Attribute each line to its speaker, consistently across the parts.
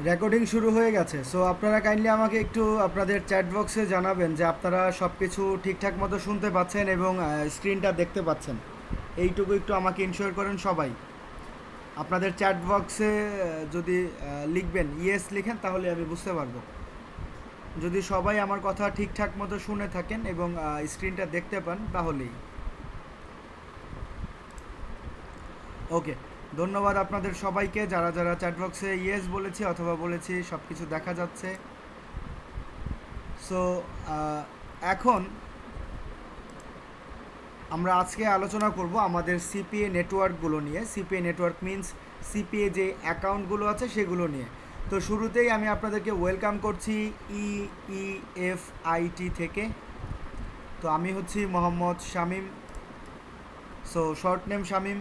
Speaker 1: Recording শুরু হয়ে গেছে। সো আপনারা কাইন্ডলি আমাকে একটু আপনাদের চ্যাট বক্সে জানাবেন যে আপনারা সব কিছু ঠিকঠাক মতো শুনতে পাচ্ছেন এবং স্ক্রিনটা দেখতে পাচ্ছেন। এইটুকু একটু আমাকে ইনশিওর করেন সবাই। আপনাদের চ্যাট বক্সে যদি লিখবেন ইয়েস লিখেন তাহলে আমি বুঝতে পারবো। যদি সবাই আমার কথা ঠিকঠাক মতো শুনে থাকেন এবং স্ক্রিনটা দেখতে পান তাহলেই ওকে। ধন্যবাদ আপনাদের সবাইকে, যারা যারা চ্যাট বক্সে ইয়েস বলেছি অথবা বলেছি সব কিছু দেখা যাচ্ছে। সো এখন আমরা আজকে আলোচনা করব আমাদের সিপিএ নেটওয়ার্কগুলো নিয়ে। সিপিএ নেটওয়ার্ক মিন্স সিপিএ যে অ্যাকাউন্টগুলো আছে সেগুলো নিয়ে। তো শুরুতেই আমি আপনাদেরকে ওয়েলকাম করছি ইএফআইটি থেকে। তো আমি হচ্ছি Mohammad Shamim, so short name Shamim.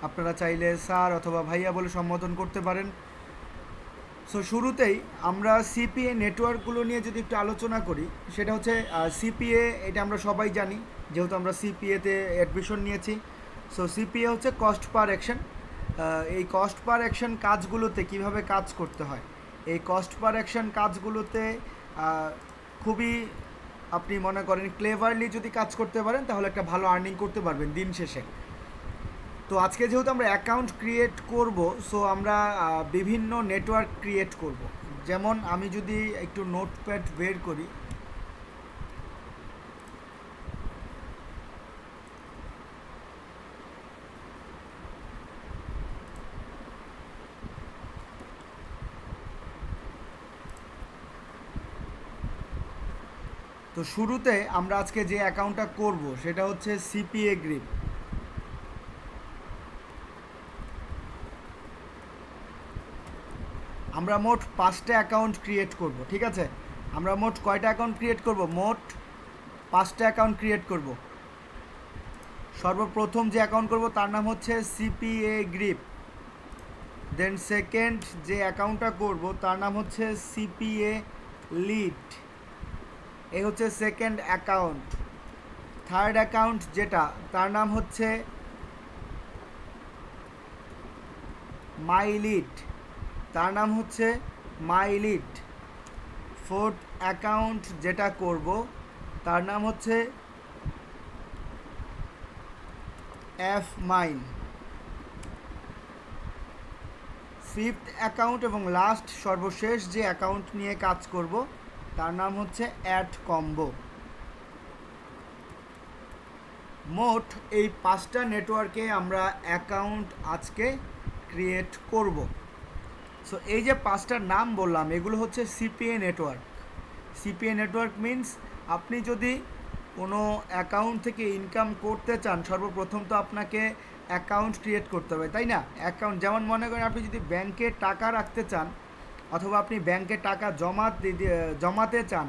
Speaker 1: আপনারা চাইলে স্যার অথবা ভাইয়া বলে সম্বোধন করতে পারেন। সো শুরুতেই আমরা সিপিএ নেটওয়ার্কগুলো নিয়ে যদি একটু আলোচনা করি, সেটা হচ্ছে সিপিএ, এটা আমরা সবাই জানি যেহেতু আমরা সিপিএতে অ্যাডমিশন নিয়েছি। সো সিপিএ হচ্ছে কস্ট পার অ্যাকশন। এই কস্ট পার অ্যাকশন কাজগুলোতে কিভাবে কাজ করতে হয়, এই কস্ট পার অ্যাকশন কাজগুলোতে খুবই আপনি মনে করেন ক্লেভারলি যদি কাজ করতে পারেন তাহলে একটা ভালো আর্নিং করতে পারবেন দিন শেষে। তো আজকে যেহেতু আমরা অ্যাকাউন্ট ক্রিয়েট করব, সো আমরা বিভিন্ন নেটওয়ার্ক ক্রিয়েট করব। যেমন আমি যদি একটু নোটপ্যাড বের করি, তো শুরুতে আমরা আজকে যে অ্যাকাউন্টটা করব সেটা হচ্ছে সিপিএ গ্রিপ। আমরা মোট 5টা অ্যাকাউন্ট ক্রিয়েট করব, ঠিক আছে? আমরা মোট কয়টা অ্যাকাউন্ট ক্রিয়েট করব? মোট 5টা অ্যাকাউন্ট ক্রিয়েট করব। সর্বপ্রথম যে অ্যাকাউন্ট করব তার নাম হচ্ছে সিপিএ গ্রিপ। দেন সেকেন্ড যে অ্যাকাউন্টটা করব তার নাম হচ্ছে সিপিএ লিড। এই হচ্ছে সেকেন্ড অ্যাকাউন্ট। থার্ড অ্যাকাউন্ট যেটা, তার নাম হচ্ছে মাই লিড। তার নাম হচ্ছে মাই লিড। ফোর্থ অ্যাকাউন্ট যেটা করব তার নাম হচ্ছে এফ মাইন। ফিফথ অ্যাকাউন্ট এবং লাস্ট সর্বশেষ যে অ্যাকাউন্ট নিয়ে কাজ করব তার নাম হচ্ছে অ্যাড কম্বো। মোট এই 5টা নেটওয়ার্কে আমরা অ্যাকাউন্ট আজকে ক্রিয়েট করব। সো এই যে 5টার নাম বললাম এগুলো হচ্ছে CPA network. CPA network means আপনি যদি কোনো অ্যাকাউন্ট থেকে ইনকাম করতে চান সর্বপ্রথম তো আপনাকে অ্যাকাউন্ট ক্রিয়েট করতে হবে, তাই না? অ্যাকাউন্ট যেমন মনে করেন আপনি যদি ব্যাংকে টাকা রাখতে চান অথবা আপনি ব্যাংকে টাকা জমাতে চান,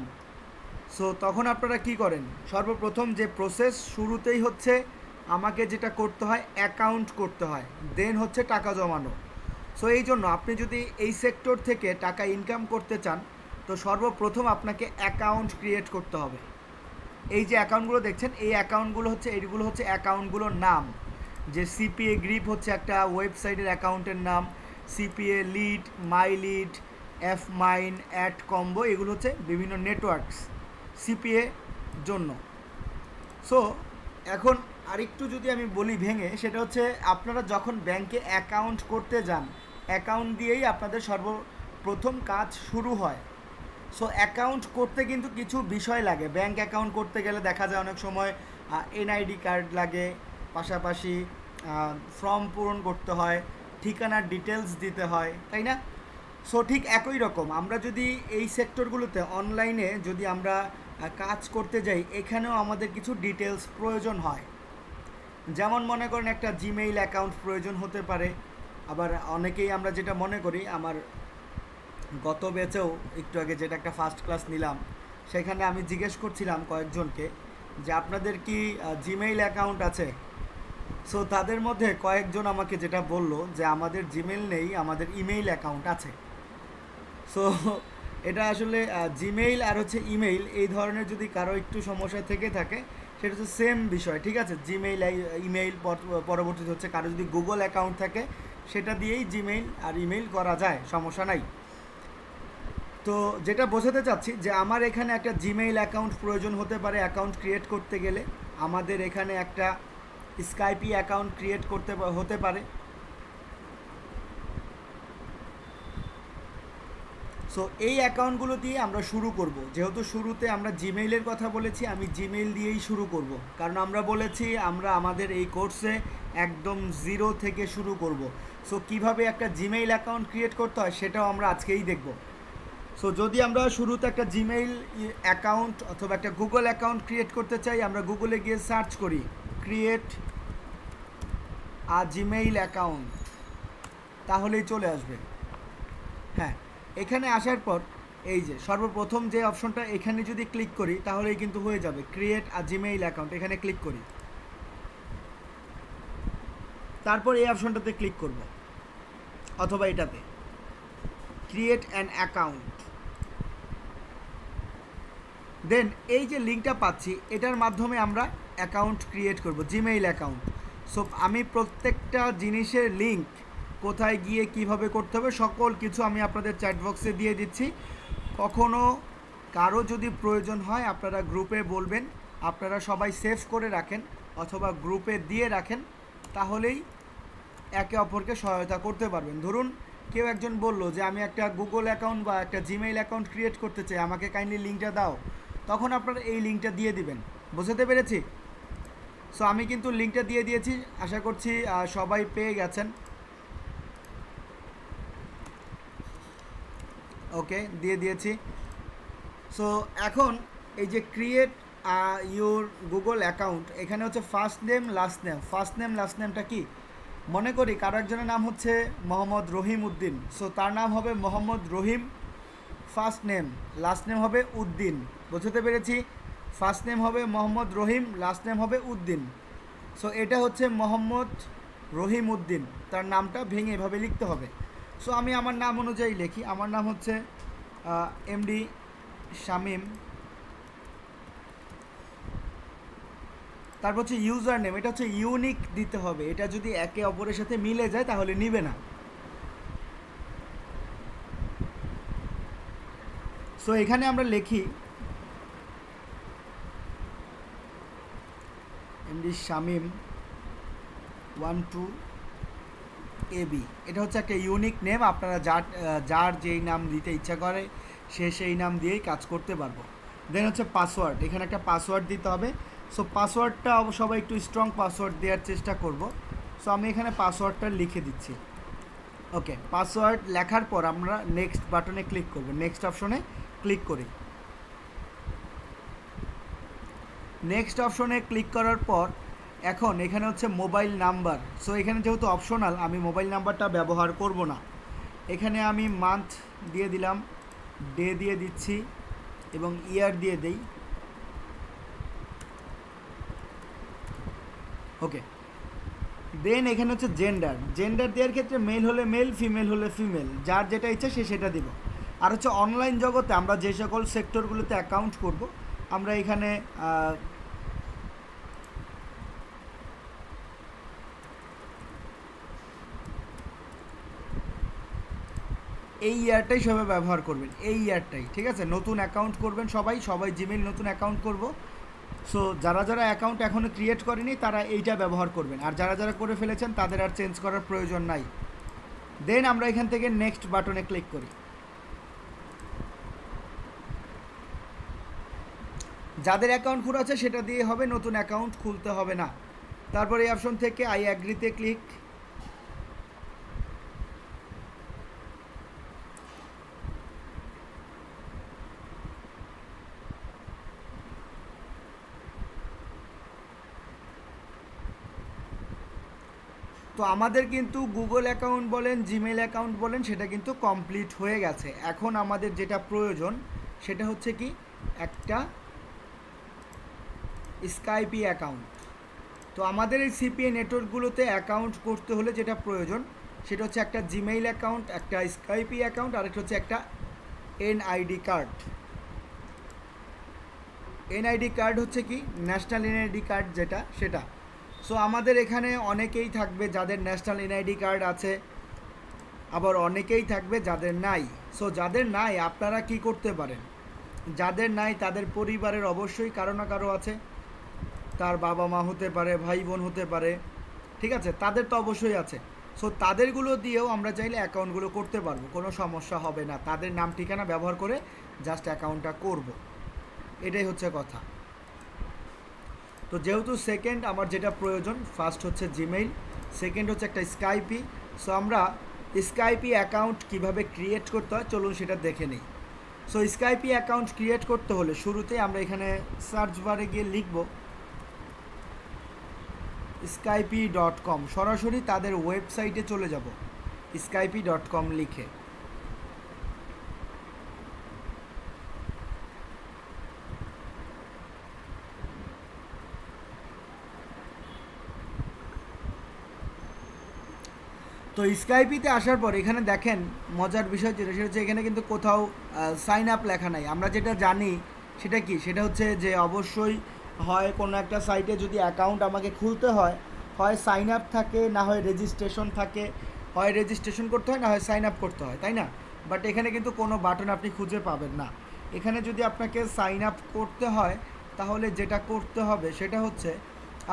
Speaker 1: সো তখন আপনারা কি করেন? সর্বপ্রথম যে প্রসেস শুরুতেই হচ্ছে আমাকে যেটা করতে হয় অ্যাকাউন্ট করতে হয়, দেন হচ্ছে টাকা জমানো। সো এই জন্য আপনি যদি এই সেক্টর থেকে টাকা ইনকাম করতে চান তো সর্বপ্রথম আপনাকে অ্যাকাউন্ট ক্রিয়েট করতে হবে। এই যে অ্যাকাউন্টগুলো দেখছেন এই অ্যাকাউন্টগুলো হচ্ছে এইগুলো হচ্ছে অ্যাকাউন্টগুলোর নাম। যে সিপিএ গ্রিপ হচ্ছে একটা ওয়েবসাইটের অ্যাকাউন্টের নাম, CPA lead, my lead, F mine, ad combo, এগুলো হচ্ছে বিভিন্ন নেটওয়ার্কস সিপিএ জন্য। সো এখন আরেকটু যদি আমি বলি ভেঙে, সেটা হচ্ছে আপনারা যখন ব্যাংকে অ্যাকাউন্ট করতে যান অ্যাকাউন্ট দিয়েই আপনাদের সর্বপ্রথম কাজ শুরু হয়। সো অ্যাকাউন্ট করতে কিন্তু কিছু বিষয় লাগে। ব্যাংক অ্যাকাউন্ট করতে গেলে দেখা যায় অনেক সময় এনআইডি কার্ড লাগে, পাশাপাশি ফর্ম পূরণ করতে হয়, ঠিকানার ডিটেলস দিতে হয়, তাই না? সো ঠিক একই রকম আমরা যদি এই সেক্টরগুলোতে অনলাইনে যদি আমরা কাজ করতে যাই এখানেও আমাদের কিছু ডিটেলস প্রয়োজন হয়। যেমন মনে করেন একটা জিমেইল অ্যাকাউন্ট প্রয়োজন হতে পারে। আবার অনেকেই আমরা যেটা মনে করি, আমার গত ব্যাচেও একটু আগে যেটা একটা ফার্স্ট ক্লাস নিলাম সেখানে আমি জিজ্ঞেস করছিলাম কয়েকজনকে যে আপনাদের কি জিমেইল অ্যাকাউন্ট আছে? সো তাদের মধ্যে কয়েকজন আমাকে যেটা বলল যে আমাদের জিমেইল নেই, আমাদের ইমেইল অ্যাকাউন্ট আছে। সো এটা আসলে জিমেইল আর হচ্ছে ইমেইল এই ধরনের যদি কারো একটু সমস্যা থেকে থাকে সেটা হচ্ছে সেম বিষয়, ঠিক আছে? জিমেইল ইমেইল পরবর্তীতে হচ্ছে কারো যদি গুগল অ্যাকাউন্ট থাকে সেটা দিয়েই জিমেইল আর ইমেইল করা যায়, সমস্যা নাই। তো যেটা বোঝাতে চাচ্ছি যে আমার এখানে একটা জিমেইল অ্যাকাউন্ট প্রয়োজন হতে পারে অ্যাকাউন্ট ক্রিয়েট করতে গেলে, আমাদের এখানে একটা স্কাইপি অ্যাকাউন্ট ক্রিয়েট করতে হতে পারে। সো এই অ্যাকাউন্টগুলো দিয়ে আমরা শুরু করব। যেহেতু শুরুতে আমরা জিমেইলের কথা বলেছি, আমি জিমেইল দিয়েই শুরু করব, কারণ আমরা বলেছি আমরা আমাদের এই কোর্সে একদম জিরো থেকে শুরু করব। সো কিভাবে একটা জিমেইল অ্যাকাউন্ট ক্রিয়েট করতে হয় সেটাও আমরা আজকেই দেখব। সো যদি আমরা শুরুতে একটা জিমেইল অ্যাকাউন্ট অথবা একটা গুগল অ্যাকাউন্ট ক্রিয়েট করতে চাই, আমরা গুগলে গিয়ে সার্চ করি ক্রিয়েট আ জিমেইল অ্যাকাউন্ট, তাহলেই চলে আসবে। হ্যাঁ, এখানে আসার পর এই যে সর্বপ্রথম যে অপশনটা, এখানে যদি ক্লিক করি তাহলেই কিন্তু হয়ে যাবে ক্রিয়েট আ জিমেইল অ্যাকাউন্ট। এখানে ক্লিক করি, তারপর এই অপশনটাতে ক্লিক করব অথবা এটাতে ক্রিয়েট অ্যান অ্যাকাউন্ট। দেন এই যে লিঙ্কটা পাচ্ছি এটার মাধ্যমে আমরা অ্যাকাউন্ট ক্রিয়েট করব, জিমেইল অ্যাকাউন্ট। সো আমি প্রত্যেকটা জিনিসের লিঙ্ক কোথায় গিয়ে কিভাবে করতে হবে সকল কিছু আমি আপনাদের চ্যাট বক্সে দিয়ে দিচ্ছি। কখনো কারো যদি প্রয়োজন হয় আপনারা গ্রুপে বলবেন, আপনারা সবাই সেভ করে রাখেন অথবা গ্রুপে দিয়ে রাখেন, তাহলেই একে অপরকে সহায়তা করতে পারবেন। ধরুন কেউ একজন বলল যে আমি একটা গুগল অ্যাকাউন্ট বা একটা জিমেইল অ্যাকাউন্ট ক্রিয়েট করতে চাই, আমাকে কাইন্ডলি লিঙ্কটা দাও, তখন আপনারা এই লিঙ্কটা দিয়ে দিবেন। বুঝতে পেরেছি? সো আমি কিন্তু লিঙ্কটা দিয়ে দিয়েছি, আশা করছি সবাই পেয়ে গেছেন। ওকে, দিয়ে দিয়েছি। সো এখন এই যে ক্রিয়েট ইউর গুগল অ্যাকাউন্ট, এখানে হচ্ছে first name last name. First name last নেমটা কি? মনে করি কারো একজনের নাম হচ্ছে মোহাম্মদ রহিম উদ্দিন, সো তার নাম হবে মোহাম্মদ রহিম ফার্স্ট নেম, লাস্ট নেম হবে উদ্দিন। বুঝতে পেরেছি? ফার্স্ট নেম হবে মোহাম্মদ রহিম, লাস্ট নেম হবে উদ্দিন। সো এটা হচ্ছে মোহাম্মদ রহিম উদ্দিন, তার নামটা ভেঙে এভাবে লিখতে হবে। সো আমি আমার নাম অনুযায়ী লিখি, আমার নাম হচ্ছে এমডি শামীম। তারপর হচ্ছে ইউজার নেম, এটা হচ্ছে ইউনিক দিতে হবে, এটা যদি একে অপরের সাথে মিলে যায় তাহলে নিবে না। সো এখানে আমরা লিখি এমডি শামীম 12 AB। এটা হচ্ছে একটা ইউনিক নেম, আপনারা যার যেই নাম দিতে ইচ্ছা করে সে সেই নাম দিয়েই কাজ করতে পারবো। দেন হচ্ছে পাসওয়ার্ড, এখানে একটা পাসওয়ার্ড দিতে হবে। সো পাসওয়ার্ডটা সবাই একটু স্ট্রং পাসওয়ার্ড দেওয়ার চেষ্টা করব। সো আমি এখানে পাসওয়ার্ডটা লিখে দিচ্ছি। ওকে, পাসওয়ার্ড লেখার পর আমরা নেক্সট বাটনে ক্লিক করব, নেক্সট অপশনে ক্লিক করি। নেক্সট অপশনে ক্লিক করার পর এখন এখানে হচ্ছে মোবাইল নাম্বার। সো এখানে যেহেতু অপশনাল, আমি মোবাইল নাম্বারটা ব্যবহার করব না। এখানে আমি মান্থ দিয়ে দিলাম, ডে দিয়ে দিচ্ছি এবং ইয়ার দিয়ে দেই। ওকে, দেন এখানে হচ্ছে জেন্ডার। জেন্ডার দেওয়ার ক্ষেত্রে মেল হলে মেল, ফিমেল হলে ফিমেল, যার যেটা ইচ্ছা সে সেটা দিব। আর হচ্ছে অনলাইন জগতে আমরা যে সকল সেক্টরগুলোতে অ্যাকাউন্ট করব, আমরা এখানে এই ইয়ারটাই সবাই ব্যবহার করবেন, এই ইয়ারটাই, ঠিক আছে? নতুন অ্যাকাউন্ট করবেন সবাই জিমেইল নতুন অ্যাকাউন্ট করব। সো যারা যারা অ্যাকাউন্ট এখনও ক্রিয়েট করেনি তারা এইটা ব্যবহার করবেন, আর যারা যারা করে ফেলেছেন তাদের আর চেঞ্জ করার প্রয়োজন নাই। দেন আমরা এখান থেকে নেক্সট বাটনে ক্লিক করি। যাদের অ্যাকাউন্ট খোলা আছে সেটা দিয়ে হবে, নতুন অ্যাকাউন্ট খুলতে হবে না। তারপর এই অপশন থেকে আই অ্যাগ্রিতে ক্লিক। তো আমাদের কিন্তু গুগল অ্যাকাউন্ট বলেন, জিমেইল অ্যাকাউন্ট বলেন, সেটা কিন্তু কমপ্লিট হয়ে গেছে। এখন আমাদের যেটা প্রয়োজন সেটা হচ্ছে কি, একটা স্কাইপি অ্যাকাউন্ট। তো আমাদের এই সিপিএ নেটওয়ার্কগুলোতে অ্যাকাউন্ট করতে হলে যেটা প্রয়োজন সেটা হচ্ছে একটা জিমেইল অ্যাকাউন্ট, একটা স্কাইপি অ্যাকাউন্ট, আর একটা হচ্ছে একটা এনআইডি কার্ড। এনআইডি কার্ড হচ্ছে কি, ন্যাশনাল এনআইডি কার্ড যেটা, সেটা। সো আমাদের এখানে অনেকেই থাকবে যাদের ন্যাশনাল এনআইডি কার্ড আছে, আবার অনেকেই থাকবে যাদের নাই। সো যাদের নাই আপনারা কি করতে পারেন, যাদের নাই তাদের পরিবারের অবশ্যই কারো না কারো আছে, তার বাবা মা হতে পারে, ভাই বোন হতে পারে, ঠিক আছে, তাদের তো অবশ্যই আছে। সো তাদেরগুলো দিয়েও আমরা চাইলে অ্যাকাউন্টগুলো করতে পারবো, কোনো সমস্যা হবে না, তাদের নাম ঠিকানা ব্যবহার করে জাস্ট অ্যাকাউন্টটা করব, এটাই হচ্ছে কথা। তো যেহেতু সেকেন্ড আমার যেটা প্রয়োজন, ফার্স্ট হচ্ছে জিমেইল, সেকেন্ড হচ্ছে একটা স্কাইপি। সো আমরা স্কাইপি অ্যাকাউন্ট কিভাবে ক্রিয়েট করতে হয় চলুন সেটা দেখে নিই। সো স্কাইপি অ্যাকাউন্ট ক্রিয়েট করতে হলে শুরুতেই আমরা এখানে সার্চ বারে গিয়ে লিখব skype.com, সরাসরি তাদের ওয়েবসাইটে চলে যাব skype.com লিখে। তো স্কাইপিতে আসার পর এখানে দেখেন মজার বিষয় যেটা, সেটা হচ্ছে এখানে কিন্তু কোথাও সাইন আপ লেখা নাই। আমরা যেটা জানি সেটা কি, সেটা হচ্ছে যে অবশ্যই হয় কোনো একটা সাইটে যদি অ্যাকাউন্ট আমাকে খুলতে হয়, হয় সাইন আপ থাকে, না হয় রেজিস্ট্রেশন থাকে, হয় রেজিস্ট্রেশন করতে হয়, না হয় সাইন আপ করতে হয়, তাই না? বাট এখানে কিন্তু কোনো বাটন আপনি খুঁজে পাবেন না। এখানে যদি আপনাকে সাইন আপ করতে হয় তাহলে যেটা করতে হবে সেটা হচ্ছে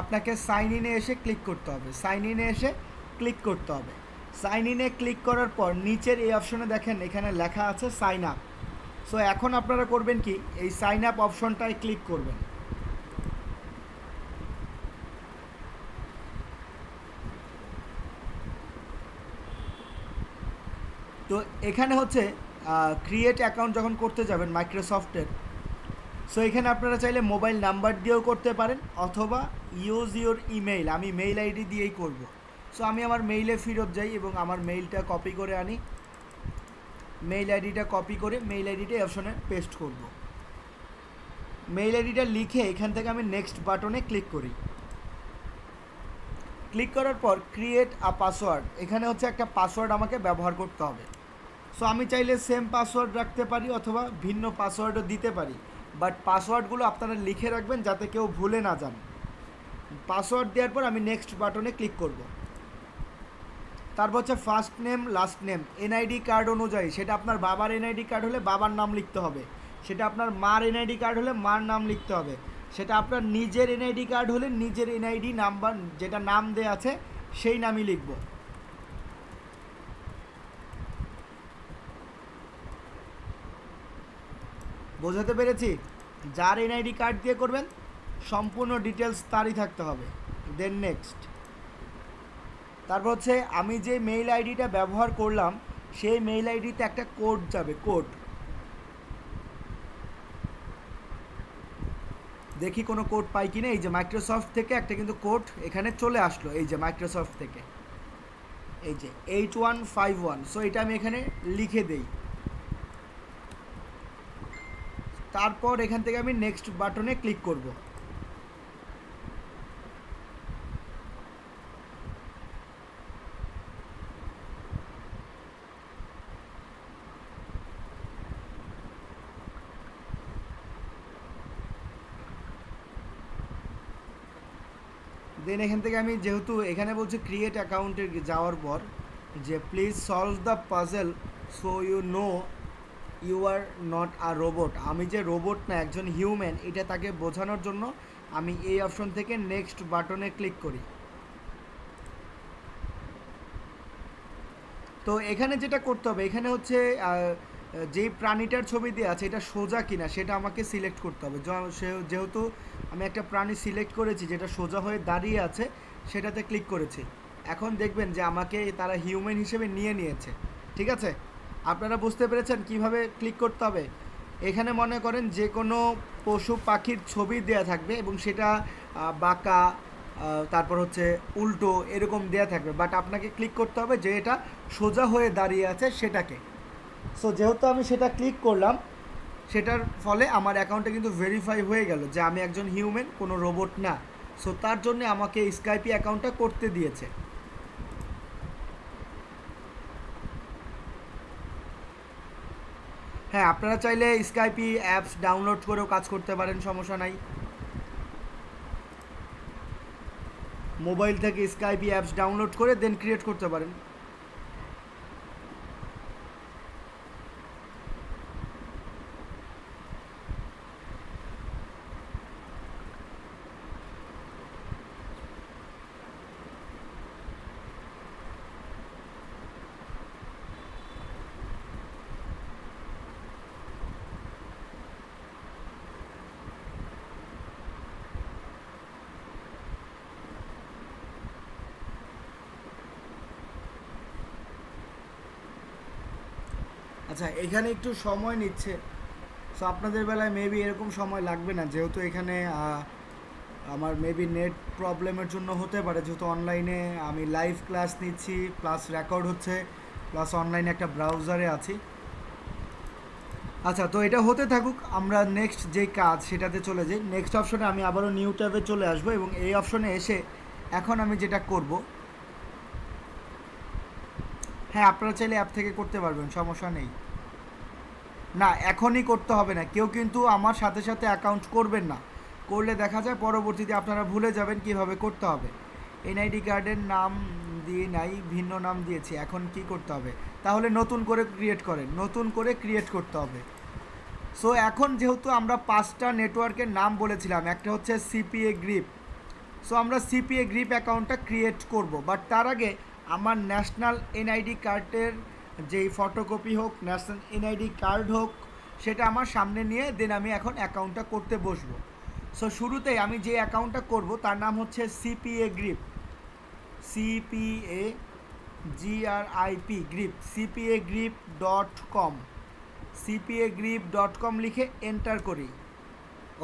Speaker 1: আপনাকে সাইন ইনে এসে ক্লিক করতে হবে, সাইন ইনে এসে ক্লিক করতে হবে। সাইন ইনে ক্লিক করার পর নিচের এই অপশনে দেখেন এখানে লেখা আছে সাইন আপ। সো এখন আপনারা করবেন কি, এই সাইন আপ অপশনটায় ক্লিক করবেন। তো এখানে হচ্ছে ক্রিয়েট অ্যাকাউন্ট যখন করতে যাবেন মাইক্রোসফটের, সো এখানে আপনারা চাইলে মোবাইল নাম্বার দিয়েও করতে পারেন অথবা ইউজ ইউর ইমেইল, আমি মেইল আইডি দিয়েই করব। সো আমি আমার মেইলে ফেরত যাই এবং আমার মেইলটা কপি করে আনি, মেইল আইডিটা কপি করে মেইল আইডিটা অপশনে পেস্ট করব। মেইল আইডিটা লিখে এখান থেকে আমি নেক্সট বাটনে ক্লিক করি। ক্লিক করার পর ক্রিয়েট আ পাসওয়ার্ড, এখানে হচ্ছে একটা পাসওয়ার্ড আমাকে ব্যবহার করতে হবে। সো আমি চাইলে সেম পাসওয়ার্ড রাখতে পারি অথবা ভিন্ন পাসওয়ার্ডও দিতে পারি, বাট পাসওয়ার্ডগুলো আপনারা লিখে রাখবেন যাতে কেউ ভুলে না যান। পাসওয়ার্ড দেওয়ার পর আমি নেক্সট বাটনে ক্লিক করব। তারপর হচ্ছে first name last name, NID card অনুযায়ী, সেটা আপনার বাবার এনআইডি কার্ড হলে বাবার নাম লিখতে হবে, সেটা আপনার মার এনআইডি কার্ড হলে মার নাম লিখতে হবে, সেটা আপনার নিজের এনআইডি কার্ড হলে নিজের এনআইডি নাম্বার যেটা নাম দেওয়া আছে সেই নামই লিখব। বোঝাতে পেরেছি? যার এনআইডি কার্ড দিয়ে করবেন সম্পূর্ণ ডিটেলস তারই থাকতে হবে। দেন নেক্সট, তারপর হচ্ছে আমি যে মেইল আইডিটা ব্যবহার করলাম সেই মেইল আইডিতে একটা কোড যাবে, কোড দেখি কোনো কোড পাই কিনা। এই যে মাইক্রোসফট থেকে একটা কিন্তু কোড এখানে চলে আসলো, এই যে মাইক্রোসফট থেকে, এই যে 8151। সো এটা আমি এখানে লিখে দেই। তারপর এখান থেকে আমি নেক্সট বাটনে ক্লিক করব। দেন এখান থেকে আমি যেহেতু এখানে বলছি ক্রিয়েট অ্যাকাউন্টে যাওয়ার পর যে please solve the puzzle so you know you are not a robot, আমি যে রোবট না একজন হিউম্যান, এটা তাকে বোঝানোর জন্য আমি এই অপশন থেকে নেক্সট বাটনে ক্লিক করি। তো এখানে যেটা করতে হবে, এখানে হচ্ছে যেই প্রাণীটার ছবি দেওয়া আছে এটা সোজা কিনা সেটা আমাকে সিলেক্ট করতে হবে। যেহেতু আমি একটা প্রাণী সিলেক্ট করেছি যেটা সোজা হয়ে দাঁড়িয়ে আছে, সেটাতে ক্লিক করেছি। এখন দেখবেন যে আমাকে তারা হিউম্যান হিসেবে নিয়ে নিয়েছে। ঠিক আছে, আপনারা বুঝতে পেরেছেন কিভাবে ক্লিক করতে হবে। এখানে মনে করেন যে কোনো পশু পাখির ছবি দেয়া থাকবে এবং সেটা বাঁকা, তারপর হচ্ছে উল্টো এরকম দেয়া থাকবে, বাট আপনাকে ক্লিক করতে হবে যে এটা সোজা হয়ে দাঁড়িয়ে আছে সেটাকে। সো যেহেতু আমি সেটা ক্লিক করলাম, সেটার ফলে আমার অ্যাকাউন্টে কিন্তু ভেরিফাই হয়ে গেল যে আমি একজন হিউম্যান, কোনো রোবট না। সো তার জন্য আমাকে স্কাইপি অ্যাকাউন্টটা করতে দিয়েছে। হ্যাঁ, আপনারা চাইলে স্কাইপি অ্যাপস ডাউনলোড করেও কাজ করতে পারেন, সমস্যা নাই। মোবাইল থেকে স্কাইপি অ্যাপস ডাউনলোড করে দেন ক্রিয়েট করতে পারেন। আচ্ছা, এখানে একটু সময় নিচ্ছে। সো আপনাদের বেলায় মেবি এরকম সময় লাগবে না, যেহেতু এখানে আমার মেবি নেট প্রবলেমের জন্য হতে পারে, যেহেতু অনলাইনে আমি লাইভ ক্লাস নিচ্ছি, প্লাস রেকর্ড হচ্ছে, প্লাস অনলাইনে একটা ব্রাউজারে আছি। আচ্ছা, তো এটা হতে থাকুক, আমরা নেক্সট যে কাজ সেটাতে চলে যাই। নেক্সট অপশনে আমি আবারও নিউ ট্যাবে চলে আসবো এবং এই অপশনে এসে এখন আমি যেটা করব, হ্যাঁ আপনারা চাইলে অ্যাপ থেকে করতে পারবেন, সমস্যা নেই। না, এখনই করতে হবে না, কেউ কিন্তু আমার সাথে সাথে অ্যাকাউন্ট করবেন না, করলে দেখা যায় পরবর্তীতে আপনারা ভুলে যাবেন কিভাবে করতে হবে। এনআইডি কার্ডের নাম দিয়ে নাই, ভিন্ন নাম দিয়েছি, এখন কি করতে হবে? তাহলে নতুন করে ক্রিয়েট করেন, নতুন করে ক্রিয়েট করতে হবে। সো এখন যেহেতু আমরা 5টা নেটওয়ার্কের নাম বলেছিলাম, একটা হচ্ছে সিপিএ গ্রিপ। সো আমরা সিপিএ গ্রিপ অ্যাকাউন্টটা ক্রিয়েট করব, বাট তার আগে আমার ন্যাশনাল এনআইডি কার্ডের যেই ফটোকপি হোক, ন্যাশনাল এনআইডি কার্ড হোক, সেটা আমার সামনে নিয়ে দেন আমি এখন অ্যাকাউন্টটা করতে বসবো। সো শুরুতেই আমি যে অ্যাকাউন্টটা করব তার নাম হচ্ছে CPA grip, CPA GRIP grip, cpagrip.com, cpagrip.com লিখে এন্টার করি।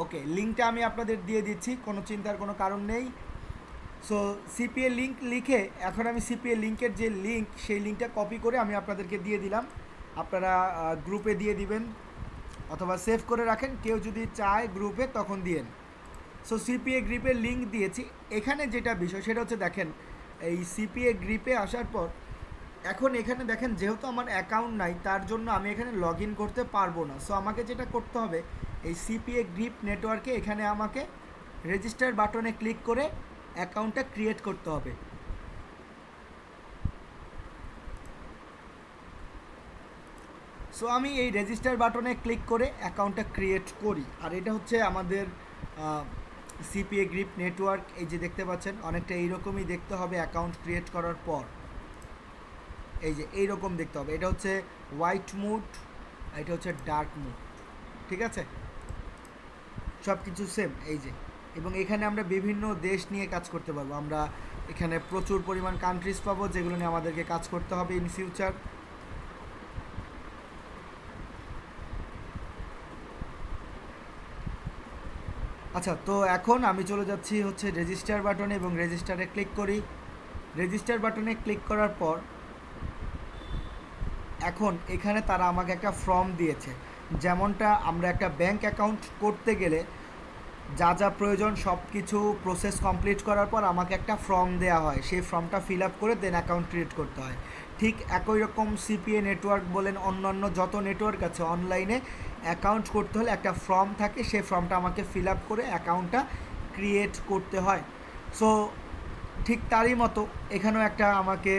Speaker 1: ওকে, লিঙ্কটা আমি আপনাদের দিয়ে দিচ্ছি, কোনো চিন্তার কোনো কারণ নেই। সো সিপিএ লিঙ্ক লিখে এখন আমি সিপিএ লিঙ্কের যে লিঙ্ক, সেই লিঙ্কটা কপি করে আমি আপনাদেরকে দিয়ে দিলাম। আপনারা গ্রুপে দিয়ে দিবেন অথবা সেভ করে রাখেন, কেউ যদি চায় গ্রুপে তখন দিয়েন। সো সিপিএ গ্রিপের লিঙ্ক দিয়েছি। এখানে যেটা বিষয় সেটা হচ্ছে, দেখেন এই সিপিএ গ্রিপে আসার পর এখন এখানে দেখেন যেহেতু আমার অ্যাকাউন্ট নাই, তার জন্য আমি এখানে লগ ইন করতে পারবো না। সো আমাকে যেটা করতে হবে, এই সিপিএ গ্রিপ নেটওয়ার্কে এখানে আমাকে রেজিস্টার বাটনে ক্লিক করে অ্যাকাউন্টটা ক্রিয়েট করতে হবে। সো আমি এই রেজিস্টার বাটনে ক্লিক করে অ্যাকাউন্টটা ক্রিয়েট করি। আর এটা হচ্ছে আমাদের সিপিএ গ্রিপ নেটওয়ার্ক। এই যে দেখতে পাচ্ছেন, অনেকটা এইরকমই দেখতে হবে অ্যাকাউন্ট ক্রিয়েট করার পর। এই যে এইরকম দেখতে হবে, এটা হচ্ছে হোয়াইট মুড, এটা হচ্ছে ডার্ক মুড, ঠিক আছে, সব কিছু সেম। এই যে, এবং এখানে আমরা বিভিন্ন দেশ নিয়ে কাজ করতে পারবো, আমরা এখানে প্রচুর পরিমাণ কান্ট্রিজ পাবো যেগুলো নিয়ে আমাদেরকে কাজ করতে হবে ইন ফিউচার। আচ্ছা, তো এখন আমি চলে যাচ্ছি হচ্ছে রেজিস্টার বাটনে এবং রেজিস্টারে ক্লিক করি। রেজিস্টার বাটনে ক্লিক করার পর এখন এখানে তারা আমাকে একটা ফর্ম দিয়েছে, যেমনটা আমরা একটা ব্যাংক অ্যাকাউন্ট করতে গেলে যা যা প্রয়োজন সব কিছু প্রসেস কমপ্লিট করার পর আমাকে একটা ফর্ম দেওয়া হয়, সেই ফর্মটা ফিল আপ করে দেন অ্যাকাউন্ট ক্রিয়েট করতে হয়। ঠিক একই রকম সিপিএ নেটওয়ার্ক বলেন, অন্যান্য যত নেটওয়ার্ক আছে অনলাইনে অ্যাকাউন্ট করতে হলে একটা ফর্ম থাকে, সেই ফর্মটা আমাকে ফিল আপ করে অ্যাকাউন্টটা ক্রিয়েট করতে হয়। সো ঠিক তারই মতো এখানেও একটা আমাকে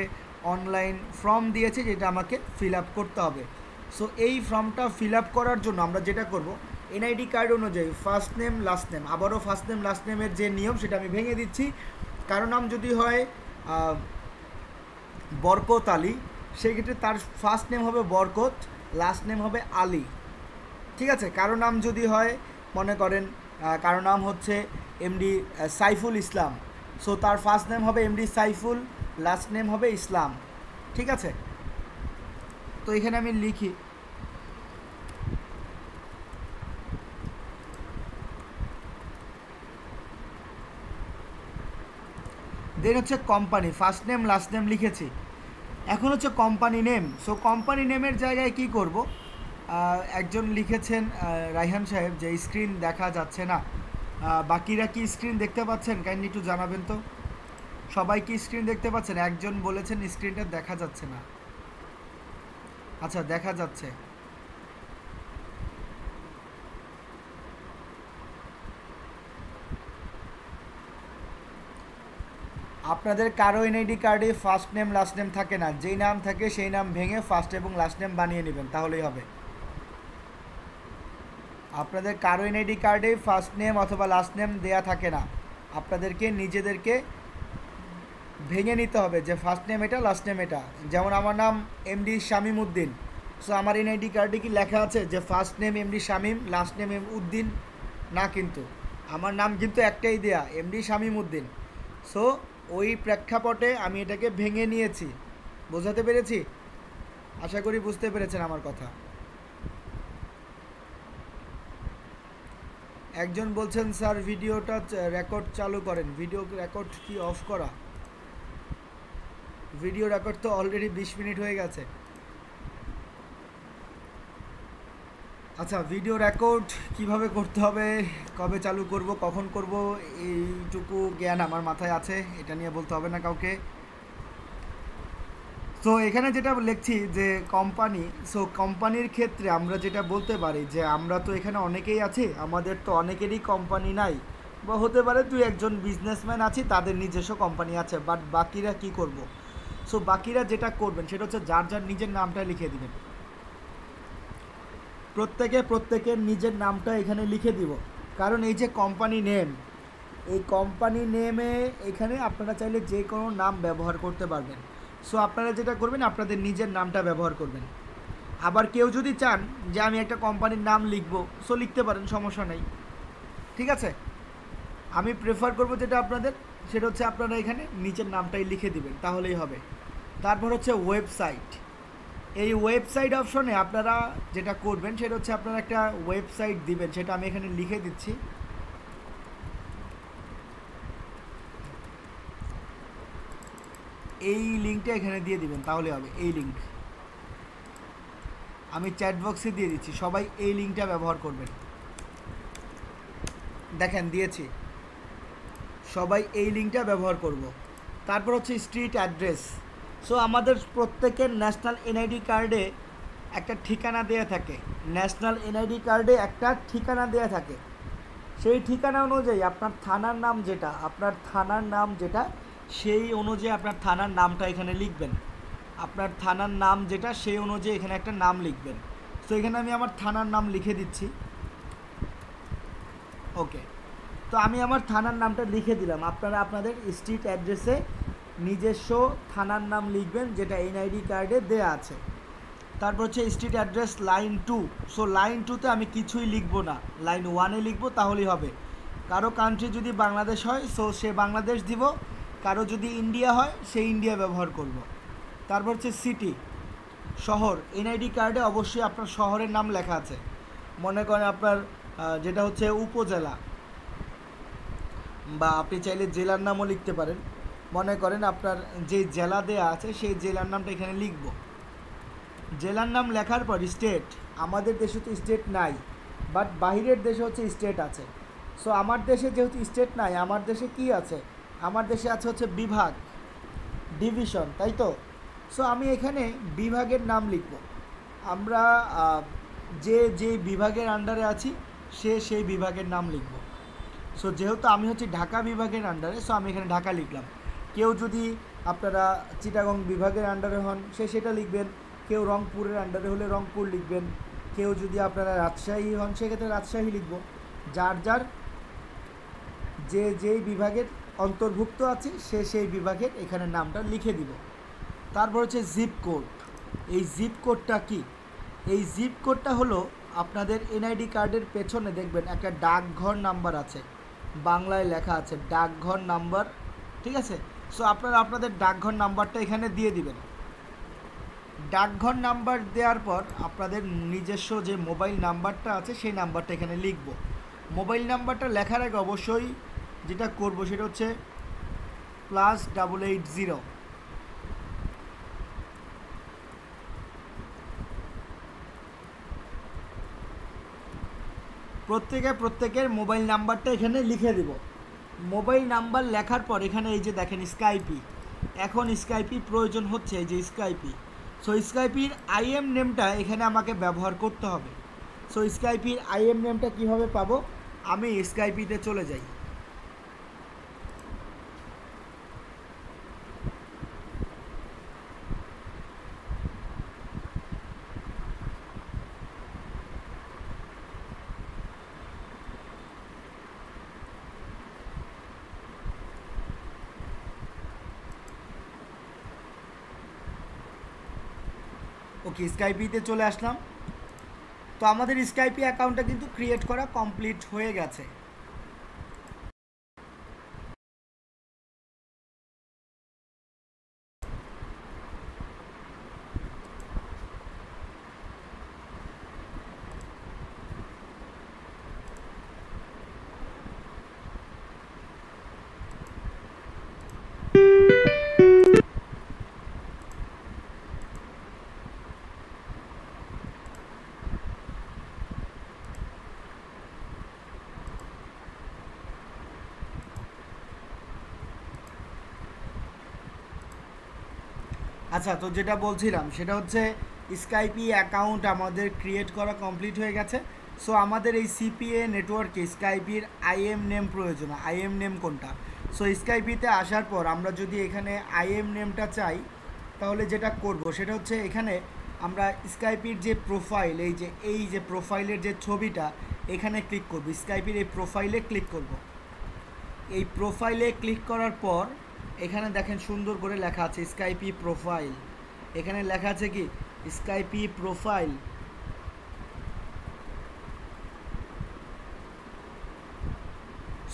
Speaker 1: অনলাইন ফর্ম দিয়েছে, যেটা আমাকে ফিল আপ করতে হবে। সো এই ফর্মটা ফিল আপ করার জন্য আমরা যেটা করব, এনআইডি কার্ড অনুযায়ী ফার্স্ট নেম লাস্ট নেম, আবারও ফার্স্ট নেম লাস্ট নেমের যে নিয়ম সেটা আমি ভেঙে দিচ্ছি। কারো নাম যদি হয় বরকত আলী, সেক্ষেত্রে তার ফার্স্ট নেম হবে বরকত, লাস্ট নেম হবে আলী, ঠিক আছে। কারো নাম যদি হয়, মনে করেন কারো নাম হচ্ছে এমডি সাইফুল ইসলাম, সো তার ফার্স্ট নেম হবে এমডি সাইফুল, লাস্ট নেম হবে ইসলাম, ঠিক আছে। তো এখানে আমি লিখি দেন হচ্ছে company, first name last name লিখেছি। এখন হচ্ছে কোম্পানি নেম। সো কোম্পানি নেমের জায়গায় কি করব, একজন লিখেছেন রাইহান সাহেব, যে স্ক্রিন দেখা যাচ্ছে না, বাকিরা কি স্ক্রিন দেখতে পাচ্ছেন? কাইন্ডলি একটু জানাবেন তো, সবাই কি স্ক্রিন দেখতে পাচ্ছেন? একজন বলেছেন স্ক্রিনটা দেখা যাচ্ছে না। আচ্ছা, দেখা যাচ্ছে। আপনাদের কারো এনআইডি কার্ডে ফার্স্ট নেম লাস্ট নেম থাকে না, যেই নাম থাকে সেই নাম ভেঙে ফার্স্ট এবং লাস্ট নেম বানিয়ে নেবেন, তাহলেই হবে। আপনাদের কারো এনআইডি কার্ডে ফার্স্ট নেম অথবা লাস্ট নেম দেয়া থাকে না, আপনাদেরকে নিজেদেরকে ভেঙে নিতে হবে যে ফার্স্ট নেম এটা, লাস্ট নেম এটা। যেমন আমার নাম এমডি শামীম উদ্দিন, সো আমার এনআইডি কার্ডে কি লেখা আছে যে first name MD Shamim, last name Uddin? না, কিন্তু আমার নাম কিন্তু একটাই দেয়া, এমডি শামীম উদ্দিন। সো ওই প্রেক্ষাপটে আমি এটাকে ভেঙে নিয়েছি, বোঝাতে পেরেছি? আশা করি বুঝতে পেরেছেন আমার কথা। একজন বলছেন স্যার ভিডিওটা রেকর্ড চালু করেন। ভিডিও রেকর্ড কি অফ করা? ভিডিও রেকর্ড তো অলরেডি 20 মিনিট হয়ে গেছে। আচ্ছা, ভিডিও রেকর্ড কিভাবে করতে হবে, কবে চালু করব, কখন করব, এইটুকু জ্ঞান আমার মাথায় আছে, এটা নিয়ে বলতে হবে না কাউকে। সো এখানে যেটা লিখছি যে কোম্পানি, সো কোম্পানির ক্ষেত্রে আমরা যেটা বলতে পারি যে আমরা তো এখানে অনেকেই আছি, আমাদের তো অনেকেরই কোম্পানি নাই, বা হতে পারে তুই একজন বিজনেসম্যান আছি, তাদের নিজস্ব কোম্পানি আছে, বাট বাকিরা কি করব? সো বাকিরা যেটা করবেন সেটা হচ্ছে যার যার নিজের নামটা লিখে দিবেন। প্রত্যেকের নিজের নামটা এখানে লিখে দিব, কারণ এই যে কোম্পানি নেম, এই কোম্পানি নেমে এখানে আপনারা চাইলে যে কোনো নাম ব্যবহার করতে পারবেন। সো আপনারা যেটা করবেন আপনাদের নিজের নামটা ব্যবহার করবেন। আবার কেউ যদি চান যে আমি একটা কোম্পানির নাম লিখব, সো লিখতে পারেন, সমস্যা নেই, ঠিক আছে। আমি প্রেফার করব যেটা আপনাদের, সেটা হচ্ছে আপনারা এখানে নিজের নামটাই লিখে দিবেন, তাহলেই হবে। তারপর হচ্ছে ওয়েবসাইট। এই ওয়েবসাইট অপশনে আপনারা যেটা করবেন সেটা হচ্ছে আপনারা একটা ওয়েবসাইট দিবেন, সেটা আমি এখানে লিখে দিচ্ছি। এই লিঙ্কটা এখানে দিয়ে দিবেন, তাহলে হবে। এই লিঙ্ক আমি চ্যাট বক্সে দিয়ে দিচ্ছি, সবাই এই লিঙ্কটা ব্যবহার করবেন। দেখেন দিয়েছি, সবাই এই লিঙ্কটা ব্যবহার করব। তারপর হচ্ছে স্ট্রিট অ্যাড্রেস। সো আমাদের প্রত্যেকের ন্যাশনাল এনআইডি কার্ডে একটা ঠিকানা দেওয়া থাকে, ন্যাশনাল এনআইডি কার্ডে একটা ঠিকানা দেওয়া থাকে। সেই ঠিকানা অনুযায়ী আপনার থানার নাম যেটা সেই অনুযায়ী আপনার থানার নামটা এখানে লিখবেন। আপনার থানার নাম যেটা সেই অনুযায়ী এখানে একটা নাম লিখবেন। তো এখানে আমি আমার থানার নাম লিখে দিচ্ছি। ওকে, তো আমি আমার থানার নামটা লিখে দিলাম। আপনারা আপনাদের স্ট্রিট অ্যাড্রেসে নিজস্ব থানার নাম লিখবেন, যেটা এনআইডি কার্ডে দেয়া আছে। তারপর হচ্ছে street address line 2। So line 2তে আমি কিছুই লিখব না, লাইন 1-এ লিখব, তাহলেই হবে। কারো কান্ট্রি যদি বাংলাদেশ হয় সো সে বাংলাদেশ দিব, কারো যদি ইন্ডিয়া হয় সে ইন্ডিয়া ব্যবহার করব। তারপর হচ্ছে সিটি, শহর। এনআইডি কার্ডে অবশ্যই আপনার শহরের নাম লেখা আছে। মনে করেন আপনার যেটা হচ্ছে উপজেলা, বা আপনি চাইলে জেলার নামও লিখতে পারেন। মনে করেন আপনার যে জেলা দেয়া আছে সেই জেলার নামটা এখানে লিখব। জেলার নাম লেখার পর স্টেট, আমাদের দেশে তো স্টেট নাই, বাট বাহিরের দেশে হচ্ছে স্টেট আছে। সো আমার দেশে যেহেতু স্টেট নাই, আমার দেশে কি আছে? আমার দেশে আছে হচ্ছে বিভাগ, ডিভিশন, তাই তো। সো আমি এখানে বিভাগের নাম লিখব। আমরা যে বিভাগের আন্ডারে আছি সেই বিভাগের নাম লিখব। সো যেহেতু আমি হচ্ছে ঢাকা বিভাগের আন্ডারে, সো আমি এখানে ঢাকা লিখলাম। কেউ যদি আপনারা চিটাগং বিভাগের আন্ডারে হন সে সেটা লিখবেন, কেউ রংপুরের আন্ডারে হলে রংপুর লিখবেন, কেউ যদি আপনারা রাজশাহী হন সেক্ষেত্রে রাজশাহী লিখব। যার যার যেই বিভাগের অন্তর্ভুক্ত আছে সেই বিভাগের এখানে নামটা লিখে দিব। তারপর হচ্ছে জিপ কোড। এই জিপ কোডটা কি? এই জিপ কোডটা হলো আপনাদের এনআইডি কার্ডের পেছনে দেখবেন একটা ডাকঘর নাম্বার আছে, বাংলায় লেখা আছে ডাকঘর নাম্বার, ঠিক আছে। সো আপনারা আপনাদের ডাকঘর নাম্বারটা এখানে দিয়ে দিবেন। ডাকঘর নাম্বার দেওয়ার পর আপনাদের নিজস্ব যে মোবাইল নাম্বারটা আছে সেই নাম্বারটা এখানে লিখব। মোবাইল নাম্বারটা লেখার আগে অবশ্যই যেটা করব সেটা হচ্ছে +880। প্রত্যেকের মোবাইল নাম্বারটা এখানে লিখে দেব। মোবাইল নাম্বার লেখার পর এখানে এই যে দেখেন স্কাইপি, এখন স্কাইপি প্রয়োজন হচ্ছে, এই যে স্কাইপি। সো স্কাইপির আইএম নেমটা এখানে আমাকে ব্যবহার করতে হবে। সো স্কাইপির আইএম নেমটা কীভাবে পাবো? আমি স্কাইপিতে চলে যাই। ওকে, স্কাইপিতে চলে আসলাম। তো আমাদের স্কাইপি অ্যাকাউন্টটা কিন্তু ক্রিয়েট করা কমপ্লিট হয়ে গেছে। আচ্ছা, তো যেটা বলছিলাম সেটা হচ্ছে স্কাইপি অ্যাকাউন্ট আমাদের ক্রিয়েট করা কমপ্লিট হয়ে গেছে। সো আমাদের এই সিপিএ নেটওয়ার্কে স্কাইপির আইএম নেম প্রয়োজন। আইএম নেম কোনটা? সো স্কাইপিতে আসার পর আমরা যদি এখানে আইএম নেমটা চাই, তাহলে যেটা করব সেটা হচ্ছে এখানে আমরা স্কাইপির যে প্রোফাইল, এই যে প্রোফাইলের যে ছবিটা, এখানে ক্লিক করব। স্কাইপির এই প্রোফাইলে ক্লিক করব। এই প্রোফাইলে ক্লিক করার পর এখানে দেখেন সুন্দর করে লেখা আছে স্কাইপি প্রোফাইল। এখানে লেখা আছে কি স্কাইপি প্রোফাইল।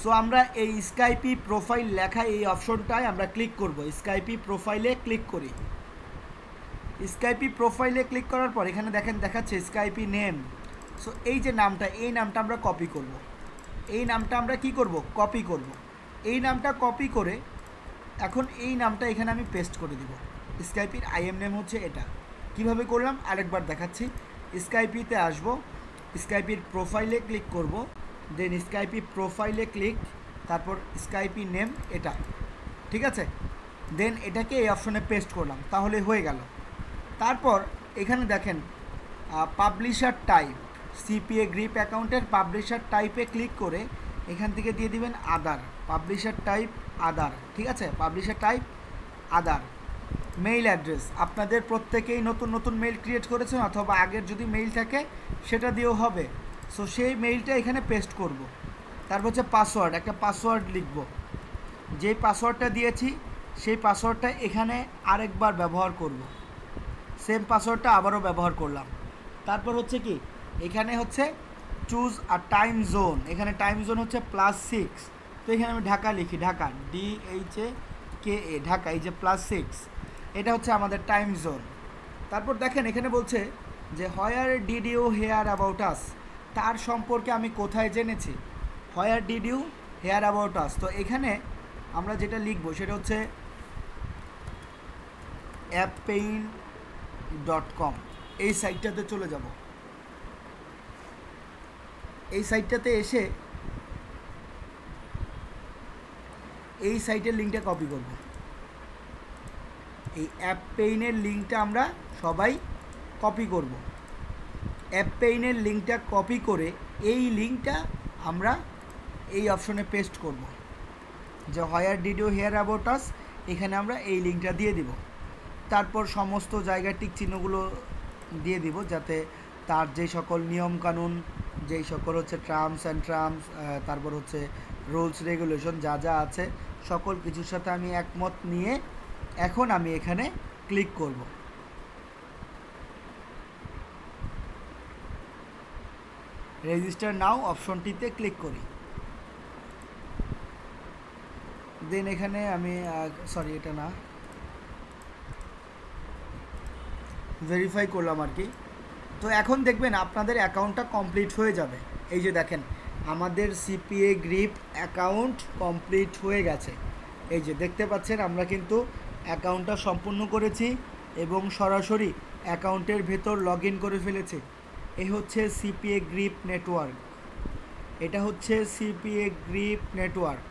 Speaker 1: সো আমরা এই স্কাইপি প্রোফাইল লেখা এই অপশনটায় আমরা ক্লিক করব। স্কাইপি প্রোফাইলে ক্লিক করি। স্কাইপি প্রোফাইলে ক্লিক করার পর এখানে দেখেন দেখাচ্ছে স্কাইপি নেম। সো এই যে নামটা, এই নামটা আমরা কপি করব। এই নামটা আমরা কি করব? কপি করব। এই নামটা কপি করে এখন এই নামটা এখানে আমি পেস্ট করে দিব। স্কাইপির আইএম নেম হচ্ছে এটা। কিভাবে করলাম আরেকবার দেখাচ্ছি। স্কাইপিতে আসব, স্কাইপির প্রোফাইলে ক্লিক করব, দেন স্কাইপি প্রোফাইলে ক্লিক, তারপর স্কাইপি নেম এটা, ঠিক আছে। দেন এটাকে এই অপশনে পেস্ট করলাম, তাহলে হয়ে গেল। তারপর এখানে দেখেন পাবলিশার টাইপ, সিপিএ গ্রিপ অ্যাকাউন্টের পাবলিশার টাইপে ক্লিক করে এখান থেকে দিয়ে দিবেন আদার। পাবলিশার টাইপ আদার, ঠিক আছে। পাবলিশার টাইপ আদার। মেইল অ্যাড্রেস, আপনাদের প্রত্যেকেই নতুন নতুন মেইল ক্রিয়েট করেছেন, অথবা আগের যদি মেইল থাকে সেটা দিয়েও হবে। সো সেই মেইলটা এখানে পেস্ট করব। তারপর হচ্ছে পাসওয়ার্ড, একটা পাসওয়ার্ড লিখব। যেই পাসওয়ার্ডটা দিয়েছি সেই পাসওয়ার্ডটা এখানে আরেকবার ব্যবহার করব। সেম পাসওয়ার্ডটা আবারও ব্যবহার করলাম। তারপর হচ্ছে কি এখানে হচ্ছে চুজ আ টাইম জোন। এখানে টাইম জোন হচ্ছে +6। তো এখানে আমি ঢাকা লিখি, ঢাকা DHKA, ঢাকা, এই যে +6, এটা হচ্ছে আমাদের টাইম জোন। তারপর দেখেন এখানে বলছে যে where did you hear about us, তার সম্পর্কে আমি কোথায় জেনেছি। Where did you hear about us. তো এখানে আমরা যেটা লিখবো সেটা হচ্ছে apppain.com, এই সাইটটাতে চলে যাব। এই সাইটটাতে এসে এই সাইটের লিঙ্কটা কপি করব। এই অ্যাপপেইনের লিঙ্কটা আমরা সবাই কপি করব। অ্যাপপেইনের লিঙ্কটা কপি করে এই লিঙ্কটা আমরা এই অপশনে পেস্ট করব, যে where did you hear about us, এখানে আমরা এই লিঙ্কটা দিয়ে দিব। তারপর সমস্ত জায়গার টিক চিহ্নগুলো দিয়ে দিব, যাতে তার যেই সকল নিয়মকানুন, যেই সকল হচ্ছে টার্মস, তারপর হচ্ছে রুলস রেগুলেশন যা যা আছে সকল কিছুর সাথে আমি একমত নিয়ে এখন আমি এখানে ক্লিক করব। রেজিস্টার নাও অপশনটিতে ক্লিক করি। দেন এখানে আমি সরি এটা না, ভেরিফাই করলাম আর কি। তো এখন দেখবেন আপনাদের অ্যাকাউন্টটা কমপ্লিট হয়ে যাবে। এই যে দেখেন আমাদের সিপিএ গ্রিপ অ্যাকাউন্ট কমপ্লিট হয়ে গেছে। এই যে দেখতে পাচ্ছেন আমরা কিন্তু অ্যাকাউন্টটা সম্পূর্ণ করেছি এবং সরাসরি অ্যাকাউন্টের ভেতর লগ ইন করে ফেলেছি। এই হচ্ছে সিপিএ গ্রিপ নেটওয়ার্ক, এটা হচ্ছে সিপিএ গ্রিপ নেটওয়ার্ক,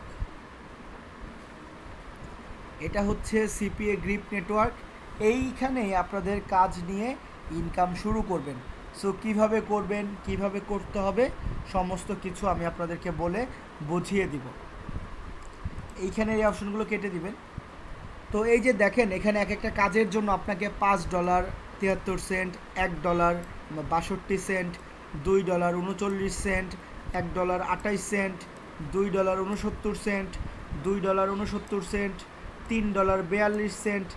Speaker 1: এটা হচ্ছে সিপিএ গ্রিপ নেটওয়ার্ক। এইখানেই আপনাদের কাজ নিয়ে ইনকাম শুরু করবেন। সো কীভাবে করবেন, কিভাবে করতে হবে সমস্ত কিছু আমি আপনাদেরকে বলে বুঝিয়ে দিব। এইখানে এই অপশনগুলো কেটে দিবেন। তো এই যে দেখেন এখানে এক একটা কাজের জন্য আপনাকে $5, 73 cent, $1, 62 cent, $2, 39 cent, $1, 28 cent, $2, 69 cent, $2, 69 cent, $3, 42 cent,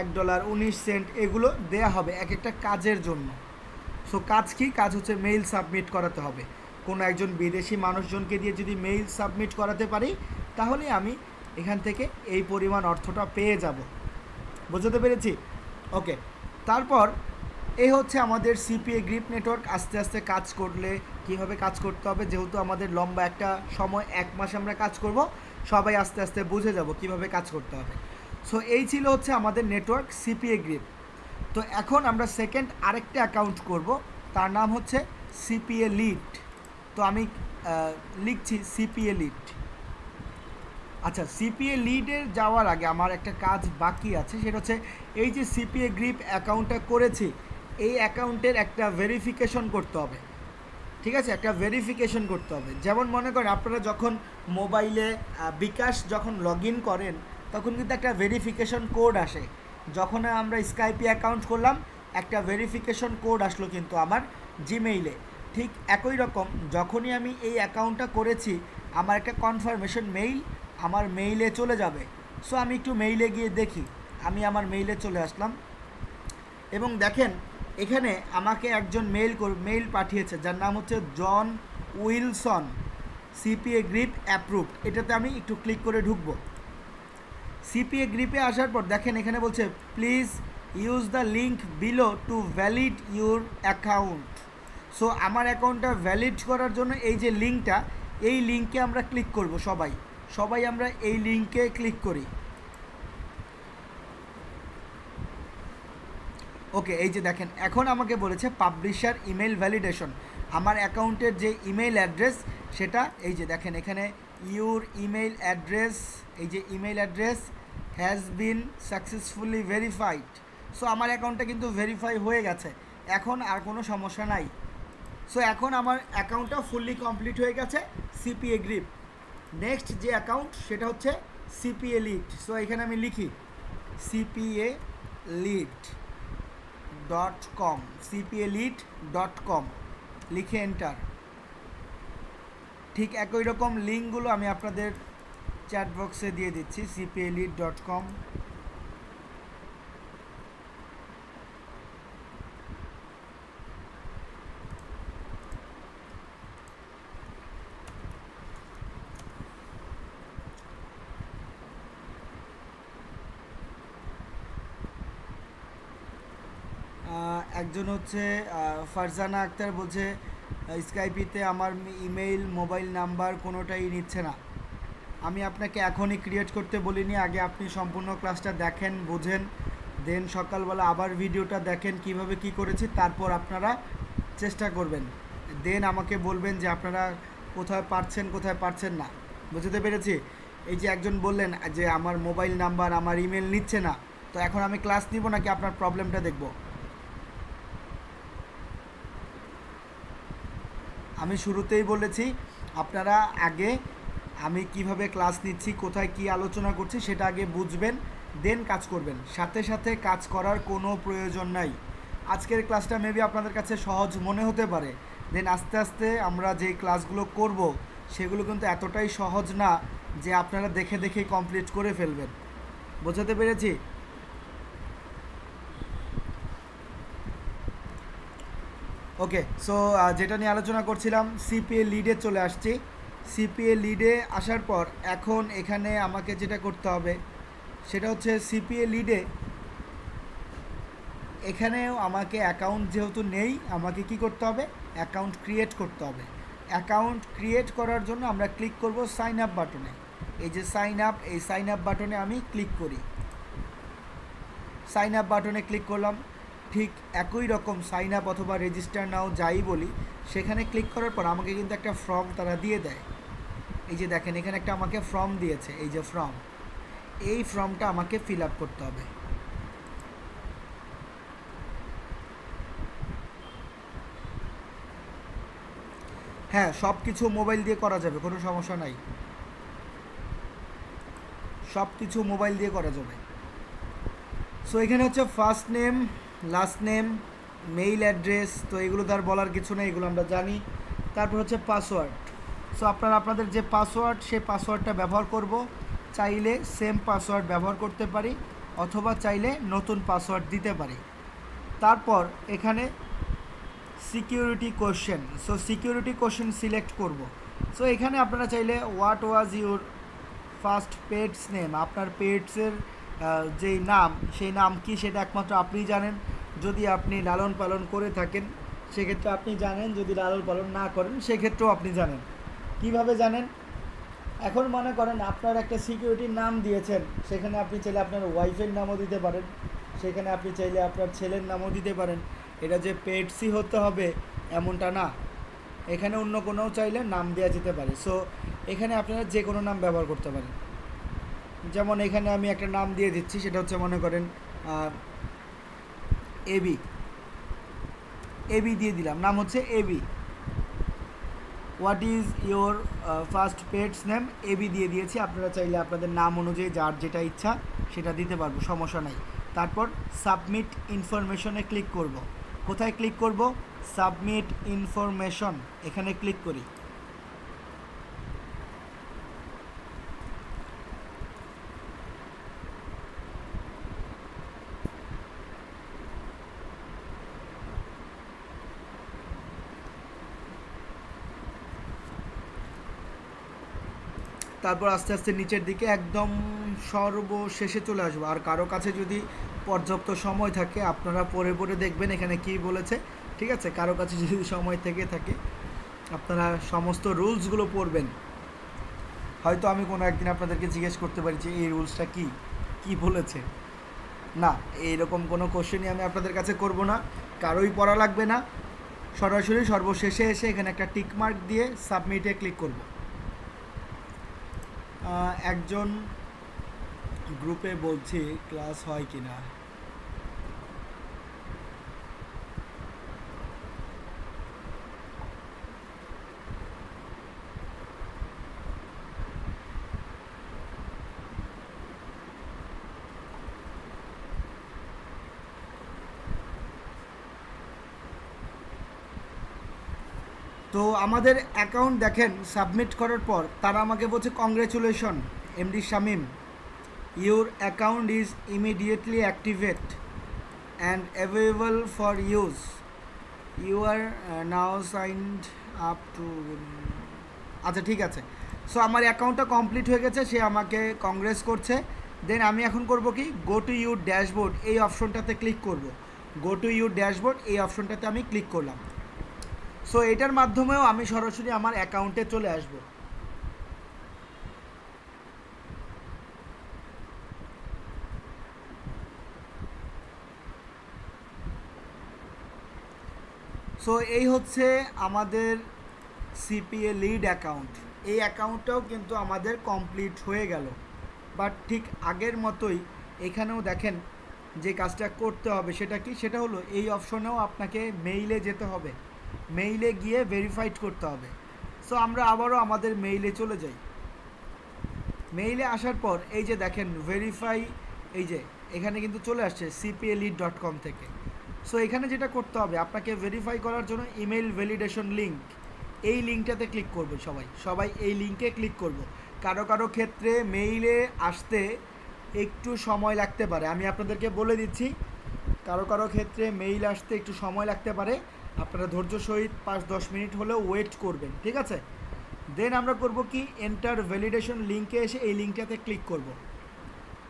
Speaker 1: $1, 19 cent, এগুলো দেয়া হবে এক একটা কাজের জন্য। সো কাজ কি? কাজ হচ্ছে মেইল সাবমিট করাতে হবে। কোনো একজন বিদেশি মানুষজনকে দিয়ে যদি মেইল সাবমিট করাতে পারি তাহলে আমি এখান থেকে এই পরিমাণ অর্থটা পেয়ে যাব। বুঝতে পেরেছি? ওকে। তারপর এই হচ্ছে আমাদের সিপিএ গ্রিপ নেটওয়ার্ক। আস্তে আস্তে কাজ করলে কীভাবে কাজ করতে হবে, যেহেতু আমাদের লম্বা একটা সময় 1 মাস আমরা কাজ করব, সবাই আস্তে আস্তে বুঝে যাব কিভাবে কাজ করতে হবে। সো এই ছিল হচ্ছে আমাদের নেটওয়ার্ক সিপিএ গ্রিপ। তো এখন আমরা সেকেন্ড আরেকটা অ্যাকাউন্ট করব, তার নাম হচ্ছে সিপিএ লিড। তো আমি লিখছি সিপিএ লিড। আচ্ছা, সিপিএ লিডের যাওয়ার আগে আমার একটা কাজ বাকি আছে, সেটা হচ্ছে এই যে সিপিএ গ্রিপ অ্যাকাউন্টটা করেছি, এই অ্যাকাউন্টের একটা ভেরিফিকেশন করতে হবে। ঠিক আছে, একটা ভেরিফিকেশন করতে হবে। যেমন মনে করেন আপনারা যখন মোবাইলে বিকাশ যখন লগ ইন করেন, তখন কিন্তু একটা ভেরিফিকেশন কোড আসে। যখন আমরা স্কাইপি অ্যাকাউন্ট করলাম, একটা ভেরিফিকেশন কোড আসলো কিন্তু আমার জিমেইলে। ঠিক একই রকম যখনই আমি এই অ্যাকাউন্টটা করেছি, আমার একটা কনফার্মেশন মেইল আমার মেইলে চলে যাবে। সো আমি একটু মেইলে গিয়ে দেখি। আমি আমার মেইলে চলে আসলাম এবং দেখেন এখানে আমাকে একজন মেইল পাঠিয়েছে, যার নাম হচ্ছে জন উইলসন, সিপিএ গ্রিপ অ্যাপ্রুভড। এটাতে আমি একটু ক্লিক করে ঢুকবো। সিপিএ গ্রিপে আসার পর দেখেন এখানে বলছে please use the link below to valid your account. So আমার অ্যাকাউন্টটা ভ্যালিড করার জন্য এই যে লিঙ্কটা, এই লিঙ্কে আমরা ক্লিক করব। সবাই আমরা এই লিঙ্কে ক্লিক করি। ওকে, এই যে দেখেন এখন আমাকে বলেছে পাবলিশার ইমেল ভ্যালিডেশন। আমার অ্যাকাউন্টের যে ইমেল অ্যাড্রেস সেটা এই যে দেখেন এখানে ইউর ইমেল অ্যাড্রেস, এই যে email address has been successfully verified. So আমার অ্যাকাউন্টটা কিন্তু ভেরিফাই হয়ে গেছে, এখন আর কোনো সমস্যা নাই। সো এখন আমার অ্যাকাউন্টটা ফুললি কমপ্লিট হয়ে গেছে সিপিএ গ্রিপ। নেক্সট যে অ্যাকাউন্ট সেটা হচ্ছে সিপিএ লিড। সো এখানে আমি লিখি সিপিএ লিড .com, cpalead.com লিখে এন্টার। ঠিক একই রকম লিঙ্কগুলো আমি আপনাদের চ্যাট বক্সে দিয়ে দিচ্ছি, cpalead.com। একজন হচ্ছে ফারজানা আক্তার বলছে স্কাইপিতে আমার ইমেইল মোবাইল নাম্বার কোনোটাই নিচ্ছে না। আমি আপনাকে এখনই ক্রিয়েট করতে বলিনি, আগে আপনি সম্পূর্ণ ক্লাসটা দেখেন, বোঝেন, দেন সকালবেলা আবার ভিডিওটা দেখেন কিভাবে কি করেছি, তারপর আপনারা চেষ্টা করবেন, দেন আমাকে বলবেন যে আপনারা কোথায় পারছেন না। বুঝতে পেরেছি? এই যে একজন বললেন যে আমার মোবাইল নাম্বার আমার ইমেল নিচ্ছে না, তো এখন আমি ক্লাস নিব নাকি আপনার প্রবলেমটা দেখব? আমি শুরুতেই বলেছি আপনারা আগে আমি কিভাবে ক্লাস নিচ্ছি, কোথায় কি আলোচনা করছি সেটা আগে বুঝবেন, দেন কাজ করবেন। সাথে সাথে কাজ করার কোনো প্রয়োজন নাই। আজকের ক্লাসটা মেবি আপনাদের কাছে সহজ মনে হতে পারে, দেন আস্তে আস্তে আমরা যে ক্লাসগুলো করব সেগুলো কিন্তু এতটাই সহজ না যে আপনারা দেখে দেখে কমপ্লিট করে ফেলবেন। বোঝাতে পেরেছি? ওকে, সো যেটা নিয়ে আলোচনা করছিলাম, সিপিএ লিডে চলে আসছি। সিপিএ লিডে আসার পর এখন এখানে আমাকে যেটা করতে হবে সেটা হচ্ছে সিপিএ লিডে এখানেও আমাকে অ্যাকাউন্ট যেহেতু নেই, আমাকে কি করতে হবে? অ্যাকাউন্ট ক্রিয়েট করতে হবে। অ্যাকাউন্ট ক্রিয়েট করার জন্য আমরা ক্লিক করব সাইন আপ বাটনে। এই যে সাইন আপ, এই সাইন আপ বাটনে আমি ক্লিক করি। সাইন আপ বাটনে ক্লিক করলাম। ঠিক একই রকম সাইন আপ অথবা রেজিস্টার নাও যাই বলি, সেখানে ক্লিক করার পর আমাকে কিন্তু একটা ফর্ম তারা দিয়ে দেয়। এই যে দেখেন এখানে একটা আমাকে ফর্ম দিয়েছে, এই যে ফর্ম, এই ফর্মটা আমাকে ফিল আপ করতে হবে। হ্যাঁ, সব কিছু মোবাইল দিয়ে করা যাবে, কোনো সমস্যা নাই, সব কিছু মোবাইল দিয়ে করা যাবে। সো এখানে হচ্ছে first name, last name, mail address, তো এগুলো তো আর বলার কিছু নেই, এগুলো আমরা জানি। তারপর হচ্ছে পাসওয়ার্ড। সো আপনারা আপনাদের যে পাসওয়ার্ড, সেই পাসওয়ার্ডটা ব্যবহার করব। চাইলে সেম পাসওয়ার্ড ব্যবহার করতে পারি অথবা চাইলে নতুন পাসওয়ার্ড দিতে পারি। তারপর এখানে security question, so security question select করব। সো এখানে আপনারা চাইলে what was your first pet's name, আপনার পেটসের যেই নাম, সেই নাম কি সেটা একমাত্র আপনিই জানেন। যদি আপনি লালন পালন করে থাকেন সেক্ষেত্রে আপনি জানেন, যদি লালন পালন না করেন সেক্ষেত্রেও আপনি জানেন। কিভাবে জানেন? এখন মনে করেন আপনার একটা সিকিউরিটির নাম দিয়েছেন, সেখানে আপনি চাইলে আপনার ওয়াইফের নামও দিতে পারেন, সেখানে আপনি চাইলে আপনার ছেলের নামও দিতে পারেন। এটা যে পেটসই হতে হবে এমনটা না, এখানে অন্য কোনো চাইলে নাম দেওয়া যেতে পারে। সো এখানে আপনারা যে কোনো নাম ব্যবহার করতে পারেন। যেমন এখানে আমি একটা নাম দিয়ে দিচ্ছি, সেটা হচ্ছে মনে করেন এবি, এবি দিয়ে দিলাম, নাম হচ্ছে AB. What is your first pet's name, AB দিয়ে দিয়েছি। আপনারা চাইলে আপনাদের নাম অনুযায়ী যার যেটা ইচ্ছা সেটা দিতে পারবো, সমস্যা নাই। তারপর সাবমিট ইনফরমেশনে ক্লিক করব। কোথায় ক্লিক করব? সাবমিট ইনফরমেশন, এখানে ক্লিক করি। তারপর আস্তে আস্তে নিচের দিকে একদম সর্বশেষে চলে আসবো। আর কারো কাছে যদি পর্যাপ্ত সময় থাকে আপনারা পড়ে পড়ে দেখবেন এখানে কি বলেছে, ঠিক আছে? কারো কাছে যদি সময় থেকে থাকে আপনারা সমস্ত রুলসগুলো পড়বেন। হয়তো আমি কোনো একদিন আপনাদেরকে জিজ্ঞেস করতে পারি যে এই রুলসটা কি বলেছে। না, এইরকম কোনো কোশ্চেনই আমি আপনাদের কাছে করব না, কারোই পড়া লাগবে না। সরাসরি সর্বশেষে এসে এখানে একটা টিকমার্ক দিয়ে সাবমিটে ক্লিক করব। একজন গ্রুপে বলছি ক্লাস হয় কি না। তো আমাদের অ্যাকাউন্ট দেখেন সাবমিট করার পর তারা আমাকে বলছে congratulation MD Shamim, your account is immediately activate and available for use, you are now signed up to. আচ্ছা ঠিক আছে, সো আমার অ্যাকাউন্টটা কমপ্লিট হয়ে গেছে, সে আমাকে কংগ্রেস করছে। দেন আমি এখন করব কি, গো টু ইউর ড্যাশবোর্ড এই অপশনটাতে ক্লিক করব। গো টু ইউর ড্যাশবোর্ড এই অপশনটাতে আমি ক্লিক করলাম। সো এটার মাধ্যমেও আমি সরাসরি আমার অ্যাকাউন্টে চলে আসব। সো এই হচ্ছে আমাদের সিপিএ লিড অ্যাকাউন্ট। এই অ্যাকাউন্টটাও কিন্তু আমাদের কমপ্লিট হয়ে গেল। বাট ঠিক আগের মতোই এখানেও দেখেন যে কাজটা করতে হবে সেটা কি, সেটা হলো এই অপশনেও আপনাকে মেইলে যেতে হবে, মেইলে গিয়ে ভেরিফাইড করতে হবে। সো আমরা আবারও আমাদের মেইলে চলে যাই। মেইলে আসার পর এই যে দেখেন ভেরিফাই, এই যে এখানে কিন্তু চলে আসছে cpalead.com থেকে। সো এখানে যেটা করতে হবে আপনাকে ভেরিফাই করার জন্য ইমেল ভ্যালিডেশন লিঙ্ক, এই লিঙ্কটাতে ক্লিক করবে। সবাই এই লিঙ্কে ক্লিক করব। কারো ক্ষেত্রে মেইলে আসতে একটু সময় লাগতে পারে, আমি আপনাদেরকে বলে দিচ্ছি। কারো ক্ষেত্রে মেইল আসতে একটু সময় লাগতে পারে, আপনারা ধৈর্য সহিত 5-10 মিনিট হলেও ওয়েট করবেন, ঠিক আছে? দেন আমরা করব কি, এন্টার ভ্যালিডেশন লিঙ্কে এসে এই লিঙ্কটাতে ক্লিক করব।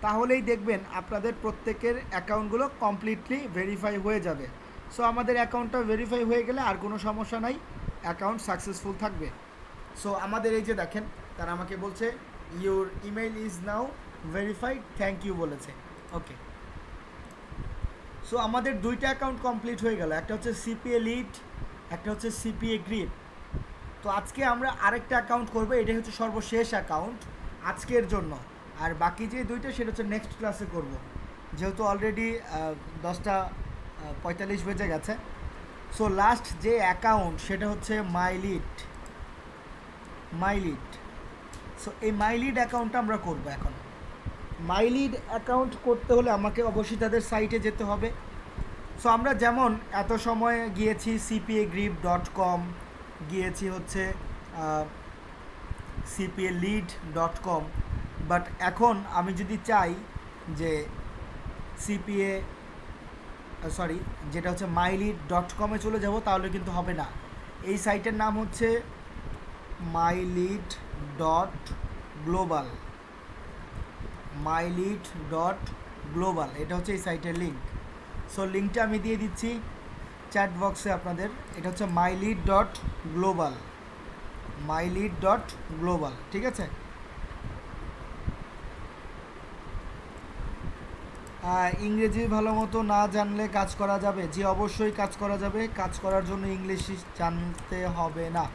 Speaker 1: তাহলেই দেখবেন আপনাদের প্রত্যেকের অ্যাকাউন্টগুলো কমপ্লিটলি ভেরিফাই হয়ে যাবে। সো আমাদের অ্যাকাউন্টটা ভেরিফাই হয়ে গেলে আর কোনো সমস্যা নাই, অ্যাকাউন্ট সাকসেসফুল থাকবে। সো আমাদের এই যে দেখেন তারা আমাকে বলছে your email is now verified, thank you বলেছে। ওকে, সো আমাদের দুইটা অ্যাকাউন্ট কমপ্লিট হয়ে গেল, একটা হচ্ছে সিপিএ লিড, একটা হচ্ছে সিপিএ গ্রিপ। তো আজকে আমরা আরেকটা অ্যাকাউন্ট করবো, এটাই হচ্ছে সর্বশেষ অ্যাকাউন্ট আজকের জন্য। আর বাকি যে দুইটা সেটা হচ্ছে নেক্সট ক্লাসে করব, যেহেতু অলরেডি 10:45 বেজে গেছে। সো লাস্ট যে অ্যাকাউন্ট সেটা হচ্ছে মাইলিড। সো এই মাইলিড অ্যাকাউন্টটা আমরা করব এখন। মাইলিড অ্যাকাউন্ট করতে হলে আমাকে অবশ্যই তাদের সাইটে যেতে হবে। সো আমরা যেমন এত সময় গিয়েছি cpagrip.com, গিয়েছি হচ্ছে cpalead.com, বাট এখন আমি যদি চাই যে যেটা হচ্ছে mylead.com-এ চলে যাব, তাহলে কিন্তু হবে না। এই সাইটের নাম হচ্ছে mylead.global, এটা হচ্ছে এই সাইটের লিঙ্ক। সো লিঙ্কটা আমি দিয়ে দিচ্ছি চ্যাট বক্সে আপনাদের। এটা হচ্ছে mylead.global, ঠিক আছে? ইংরেজি ভালো মতো না জানলে কাজ করা যাবে? জি অবশ্যই কাজ করা যাবে। কাজ করার জন্য ইংলিশ জানতে হবে না,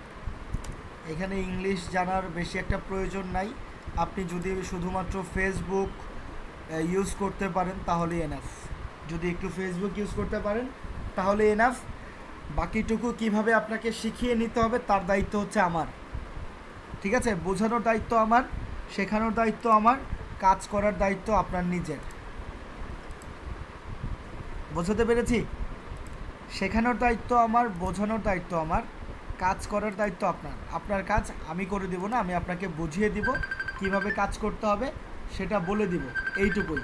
Speaker 1: এখানে ইংলিশ জানার বেশি একটা প্রয়োজন নাই। আপনি যদি শুধুমাত্র ফেসবুক ইউজ করতে পারেন তাহলে এনাফ, যদি একটু ফেসবুক ইউজ করতে পারেন তাহলে এনাফ। বাকিটুকু কিভাবে আপনাকে শিখিয়ে নিতে হবে তার দায়িত্ব হচ্ছে আমার, ঠিক আছে? বোঝানোর দায়িত্ব আমার, শেখানোর দায়িত্ব আমার, কাজ করার দায়িত্ব আপনার নিজের। বোঝাতে পেরেছি? শেখানোর দায়িত্ব আমার, বোঝানোর দায়িত্ব আমার, কাজ করার দায়িত্ব আপনার। আপনার কাজ আমি করে দিব না, আমি আপনাকে বুঝিয়ে দিব কিভাবে কাজ করতে হবে, সেটা বলে দিব, এইটুকুই।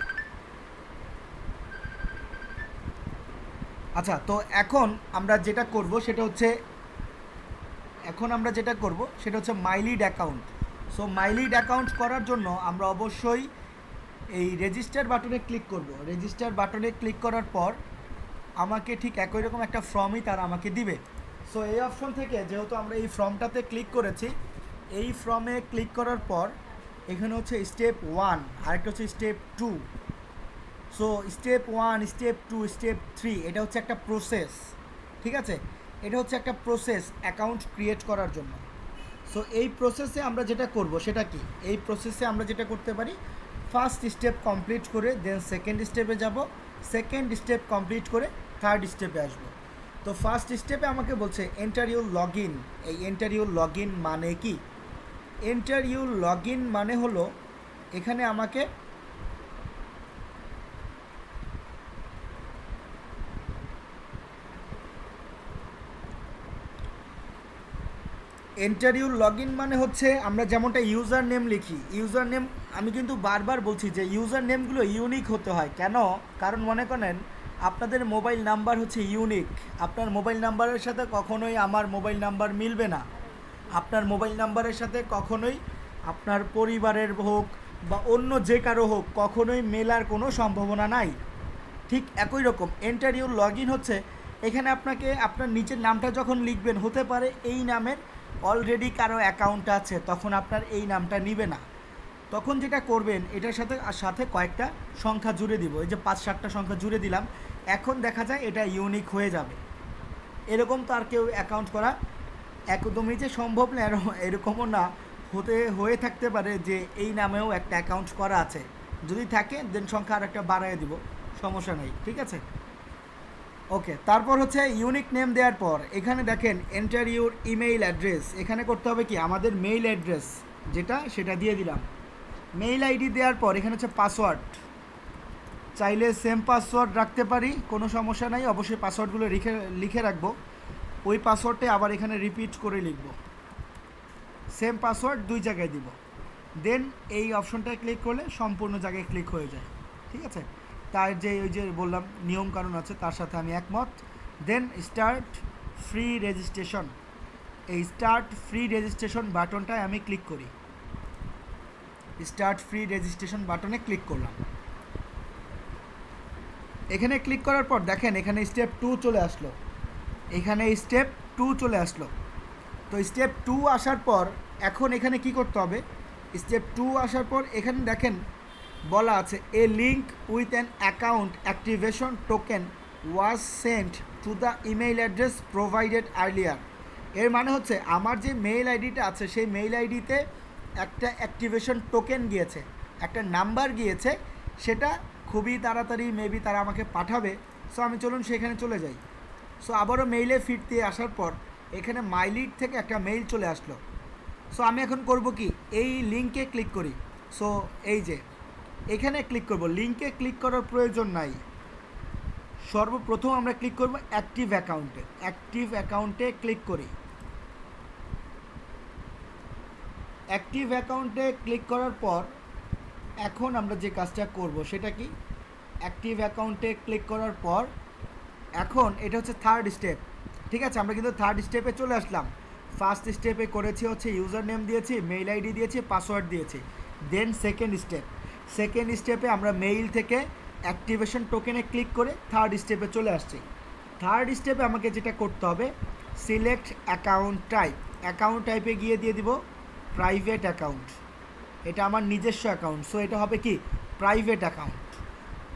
Speaker 1: আচ্ছা, তো এখন আমরা যেটা করব সেটা হচ্ছে মাইলিড অ্যাকাউন্ট। সো মাইলিড অ্যাকাউন্ট করার জন্য আমরা অবশ্যই এই রেজিস্টার বাটনে ক্লিক করব। রেজিস্টার বাটনে ক্লিক করার পর আমাকে ঠিক একই রকম একটা ফর্মই তারা আমাকে দিবে। সো এই অপশন থেকে যেহেতু আমরা এই ফর্মটাতে ক্লিক করেছি, এই ফর্মে ক্লিক করার পর এখানে হচ্ছে স্টেপ 1, আরেকটা হচ্ছে step 2। So step 1, step 2, step 3 এটা হচ্ছে একটা প্রসেস, ঠিক আছে? এটা হচ্ছে একটা প্রসেস অ্যাকাউন্ট ক্রিয়েট করার জন্য। সো এই প্রসেসে আমরা যেটা করব সেটা কি, এই প্রসেসে আমরা যেটা করতে পারি, ফার্স্ট স্টেপ কমপ্লিট করে দেন সেকেন্ড স্টেপে যাব, সেকেন্ড স্টেপ কমপ্লিট করে থার্ড স্টেপে আসব। তো ফার্স্ট স্টেপে আমাকে বলছে এন্টার ইউর লগ ইন। এই এন্টার ইউর লগ ইন মানে কি? এন্টার ইউর লগ ইন মানে হলো এখানে আমাকে এন্টার ইউর লগ ইন মানে হচ্ছে আমরা যেমনটা ইউজার নেম লিখি, ইউজার নেম, আমি কিন্তু বারবার বলছি যে ইউজার নেমগুলো ইউনিক হতে হয়। কেন? কারণ মনে করেন আপনাদের মোবাইল নাম্বার হচ্ছে ইউনিক, আপনার মোবাইল নাম্বারের সাথে কখনোই আমার মোবাইল নাম্বার মিলবে না, আপনার মোবাইল নাম্বারের সাথে কখনোই আপনার পরিবারের হোক বা অন্য যে কারো হোক কখনোই মেলার কোনো সম্ভাবনা নাই। ঠিক একই রকম এন্টার ইউর লগ ইন হচ্ছে এখানে আপনাকে আপনার নিচের নামটা যখন লিখবেন, হতে পারে এই নামের অলরেডি কারো অ্যাকাউন্ট আছে, তখন আপনার এই নামটা নিবে না। তখন যেটা করবেন, এটার সাথে কয়েকটা সংখ্যা জুড়ে দিব, এই যে 5-7টা সংখ্যা জুড়ে দিলাম, এখন দেখা যায় এটা ইউনিক হয়ে যাবে। এরকম তো আর কেউ অ্যাকাউন্ট করা একদমই যে সম্ভব না এরকমও না, হয়ে থাকতে পারে যে এই নামেও একটা অ্যাকাউন্ট করা আছে, যদি থাকে দেন সংখ্যা আর একটা বাড়ায় দিব, সমস্যা নেই, ঠিক আছে? ওকে, তারপর হচ্ছে ইউনিক নেম দেওয়ার পর এখানে দেখেন এন্টার ইউর ইমেইল অ্যাড্রেস। এখানে করতে হবে কি, আমাদের মেইল অ্যাড্রেস যেটা সেটা দিয়ে দিলাম। মেইল আইডি দেওয়ার পর এখানে হচ্ছে পাসওয়ার্ড, চাইলে সেম পাসওয়ার্ড রাখতে পারি, কোনো সমস্যা নাই, অবশ্যই পাসওয়ার্ডগুলো লিখে রাখবো। ওই পাসওয়ার্ডটাই আবার এখানে রিপিট করে লিখব, সেম পাসওয়ার্ড 2 জায়গায় দিব। দেন এই অপশনটায় ক্লিক করলে সম্পূর্ণ জায়গায় ক্লিক হয়ে যায়, ঠিক আছে? তার যে ওই যে বললাম নিয়মকানুন আছে তার সাথে আমি একমত। দেন স্টার্ট ফ্রি রেজিস্ট্রেশন, এই স্টার্ট ফ্রি রেজিস্ট্রেশন বাটনটায় আমি ক্লিক করি। স্টার্ট ফ্রি রেজিস্ট্রেশন বাটনে ক্লিক করলাম। এখানে ক্লিক করার পর দেখেন এখানে স্টেপ 2 চলে আসলো, এখানে স্টেপ 2 চলে আসলো। তো স্টেপ 2 আসার পর এখন এখানে কি করতে হবে, স্টেপ 2 আসার পর এখানে দেখেন বলা আছে এ link with an account activation token was sent to the email address provided earlier. এর মানে হচ্ছে আমার যে মেইল আইডিটা আছে সেই মেইল আইডিতে একটা অ্যাক্টিভেশন টোকেন গিয়েছে, একটা নাম্বার গিয়েছে, সেটা খুবই তাড়াতাড়ি মেবি তারা আমাকে পাঠাবে। সো আমি চলুন সেখানে চলে যাই। সো আবারও মেইলে ফিরতে আসার পর এখানে মাইলিড থেকে একটা মেইল চলে আসলো। সো আমি এখন করব কি, এই লিঙ্কে ক্লিক করি। সো এই যে এখানে ক্লিক করব, লিঙ্কে ক্লিক করার প্রয়োজন নাই, সর্বপ্রথম আমরা ক্লিক করব অ্যাক্টিভ অ্যাকাউন্টে। অ্যাক্টিভ অ্যাকাউন্টে ক্লিক করি। অ্যাক্টিভ অ্যাকাউন্টে ক্লিক করার পর এখন আমরা যে কাজটা করব সেটা কি, অ্যাক্টিভ অ্যাকাউন্টে ক্লিক করার পর এখন এটা হচ্ছে থার্ড স্টেপ, ঠিক আছে? আমরা কিন্তু থার্ড স্টেপে চলে আসলাম। ফার্স্ট স্টেপে করেছি হচ্ছে ইউজার নেম দিয়েছি, মেইল আইডি দিয়েছি, পাসওয়ার্ড দিয়েছি। দেন সেকেন্ড স্টেপে আমরা মেইল থেকে অ্যাক্টিভেশন টোকেনে ক্লিক করে থার্ড স্টেপে চলে আসছি। থার্ড স্টেপে আমাকে যেটা করতে হবে, সিলেক্ট অ্যাকাউন্ট টাইপ, অ্যাকাউন্ট টাইপে গিয়ে দিয়ে দিব প্রাইভেট অ্যাকাউন্ট। এটা আমার নিজস্ব অ্যাকাউন্ট, সো এটা হবে কি প্রাইভেট অ্যাকাউন্ট।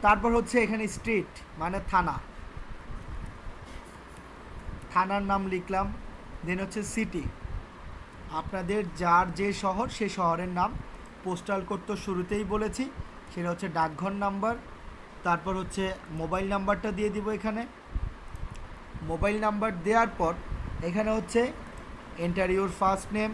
Speaker 1: তারপর হচ্ছে এখানে স্ট্রিট মানে থানার নাম লিখলাম। দেন হচ্ছে সিটি, আপনাদের যার যে শহর সেই শহরের নাম পোস্টাল কোড তো শুরুতেই বলেছি, সেটা হচ্ছে ডাকঘর নাম্বার। তারপর হচ্ছে মোবাইল নাম্বারটা দিয়ে দিব এখানে। মোবাইল নাম্বার দেওয়ার পর এখানে হচ্ছে enter your first name,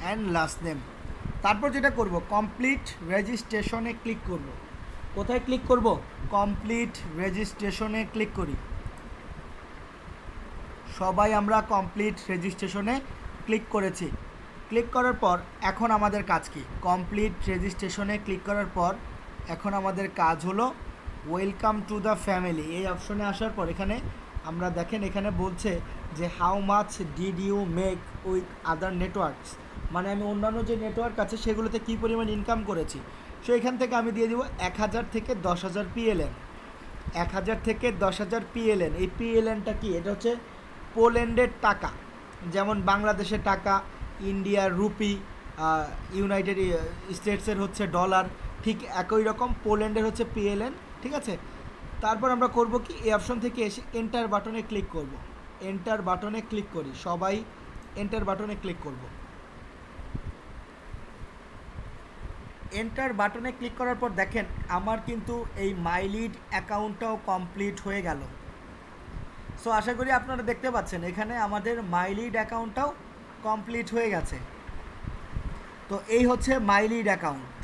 Speaker 1: and last name. তারপর যেটা করব, কমপ্লিট রেজিস্ট্রেশনে ক্লিক করব। কোথায় ক্লিক করব? কমপ্লিট রেজিস্ট্রেশনে ক্লিক করি। সবাই আমরা কমপ্লিট রেজিস্ট্রেশনে ক্লিক করেছি। ক্লিক করার পর এখন আমাদের কাজ কি? কমপ্লিট রেজিস্ট্রেশনে ক্লিক করার পর এখন আমাদের কাজ হলো ওয়েলকাম টু দ্য ফ্যামিলি। এই অপশনে আসার পর এখানে আমরা দেখেন এখানে বলছে যে how much did you make with other networks, মানে আমি অন্যান্য যে নেটওয়ার্ক আছে সেগুলোতে কী পরিমাণ ইনকাম করেছি। সো এখান থেকে আমি দিয়ে দিব 1000 থেকে 10,000 PLN। 1000 থেকে 10,000 PLN। এই PLNটা কি? এটা হচ্ছে পোল্যান্ডের টাকা, যেমন বাংলাদেশের টাকা, ইন্ডিয়ার রুপি, ইউনাইটেড স্টেটসের হচ্ছে ডলার, ঠিক একই রকম পোল্যান্ডের হচ্ছে PLN, ঠিক আছে। তারপর আমরা করব কি, এই অপশন থেকে এসে এন্টার বাটনে ক্লিক করব। এন্টার বাটনে ক্লিক করি, সবাই এন্টার বাটনে ক্লিক করব। এন্টার বাটনে ক্লিক করার পর দেখেন আমার কিন্তু এই মাইলিড অ্যাকাউন্টটাও কমপ্লিট হয়ে গেল। সো আশা করি আপনারা দেখতে পাচ্ছেন এখানে আমাদের মাইলিড অ্যাকাউন্টটাও কমপ্লিট হয়ে গেছে। তো এই হচ্ছে মাইলিড অ্যাকাউন্ট,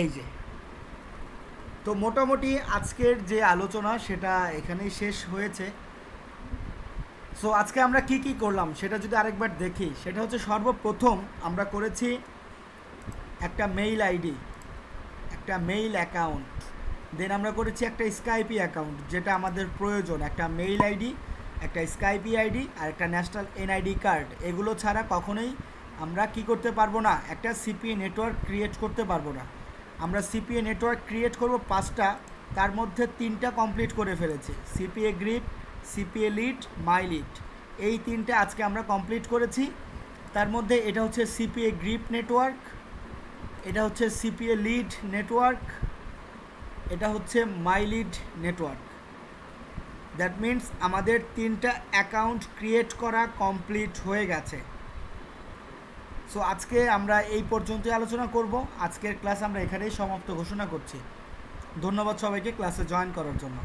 Speaker 1: এই যে। তো মোটামুটি আজকের যে আলোচনা সেটা এখানেই শেষ হয়েছে। সো আজকে আমরা কি কি করলাম সেটা যদি আরেকবার দেখি, সেটা হচ্ছে সর্বপ্রথম আমরা করেছি একটা মেইল আইডি, একটা মেইল অ্যাকাউন্ট। দেন আমরা করেছি একটা স্কাইপি অ্যাকাউন্ট, যেটা আমাদের প্রয়োজন, একটা মেইল আইডি, একটা স্কাইপি আইডি আর একটা ন্যাশনাল NID কার্ড। এগুলো ছাড়া কখনোই আমরা কি করতে পারবো না, একটা CPA নেটওয়ার্ক ক্রিয়েট করতে পারবো না। আমরা CPA নেটওয়ার্ক ক্রিয়েট করব 5টা, তার মধ্যে 3টা কমপ্লিট করে ফেলেছি, CPA grip, CPA lead, my lead. এই 3টে আজকে আমরা কমপ্লিট করেছি। তার মধ্যে এটা হচ্ছে CPA গ্রিপ নেটওয়ার্ক, এটা হচ্ছে CPA লিড নেটওয়ার্ক, এটা হচ্ছে মাই লিড নেটওয়ার্ক। দ্যাট মিন্স আমাদের 3টা অ্যাকাউন্ট ক্রিয়েট করা কমপ্লিট হয়ে গেছে। সো আজকে আমরা এই পর্যন্তই আলোচনা করব। আজকের ক্লাস আমরা এখানেই সমাপ্ত ঘোষণা করছি। ধন্যবাদ সবাইকে ক্লাসে জয়েন করার জন্য।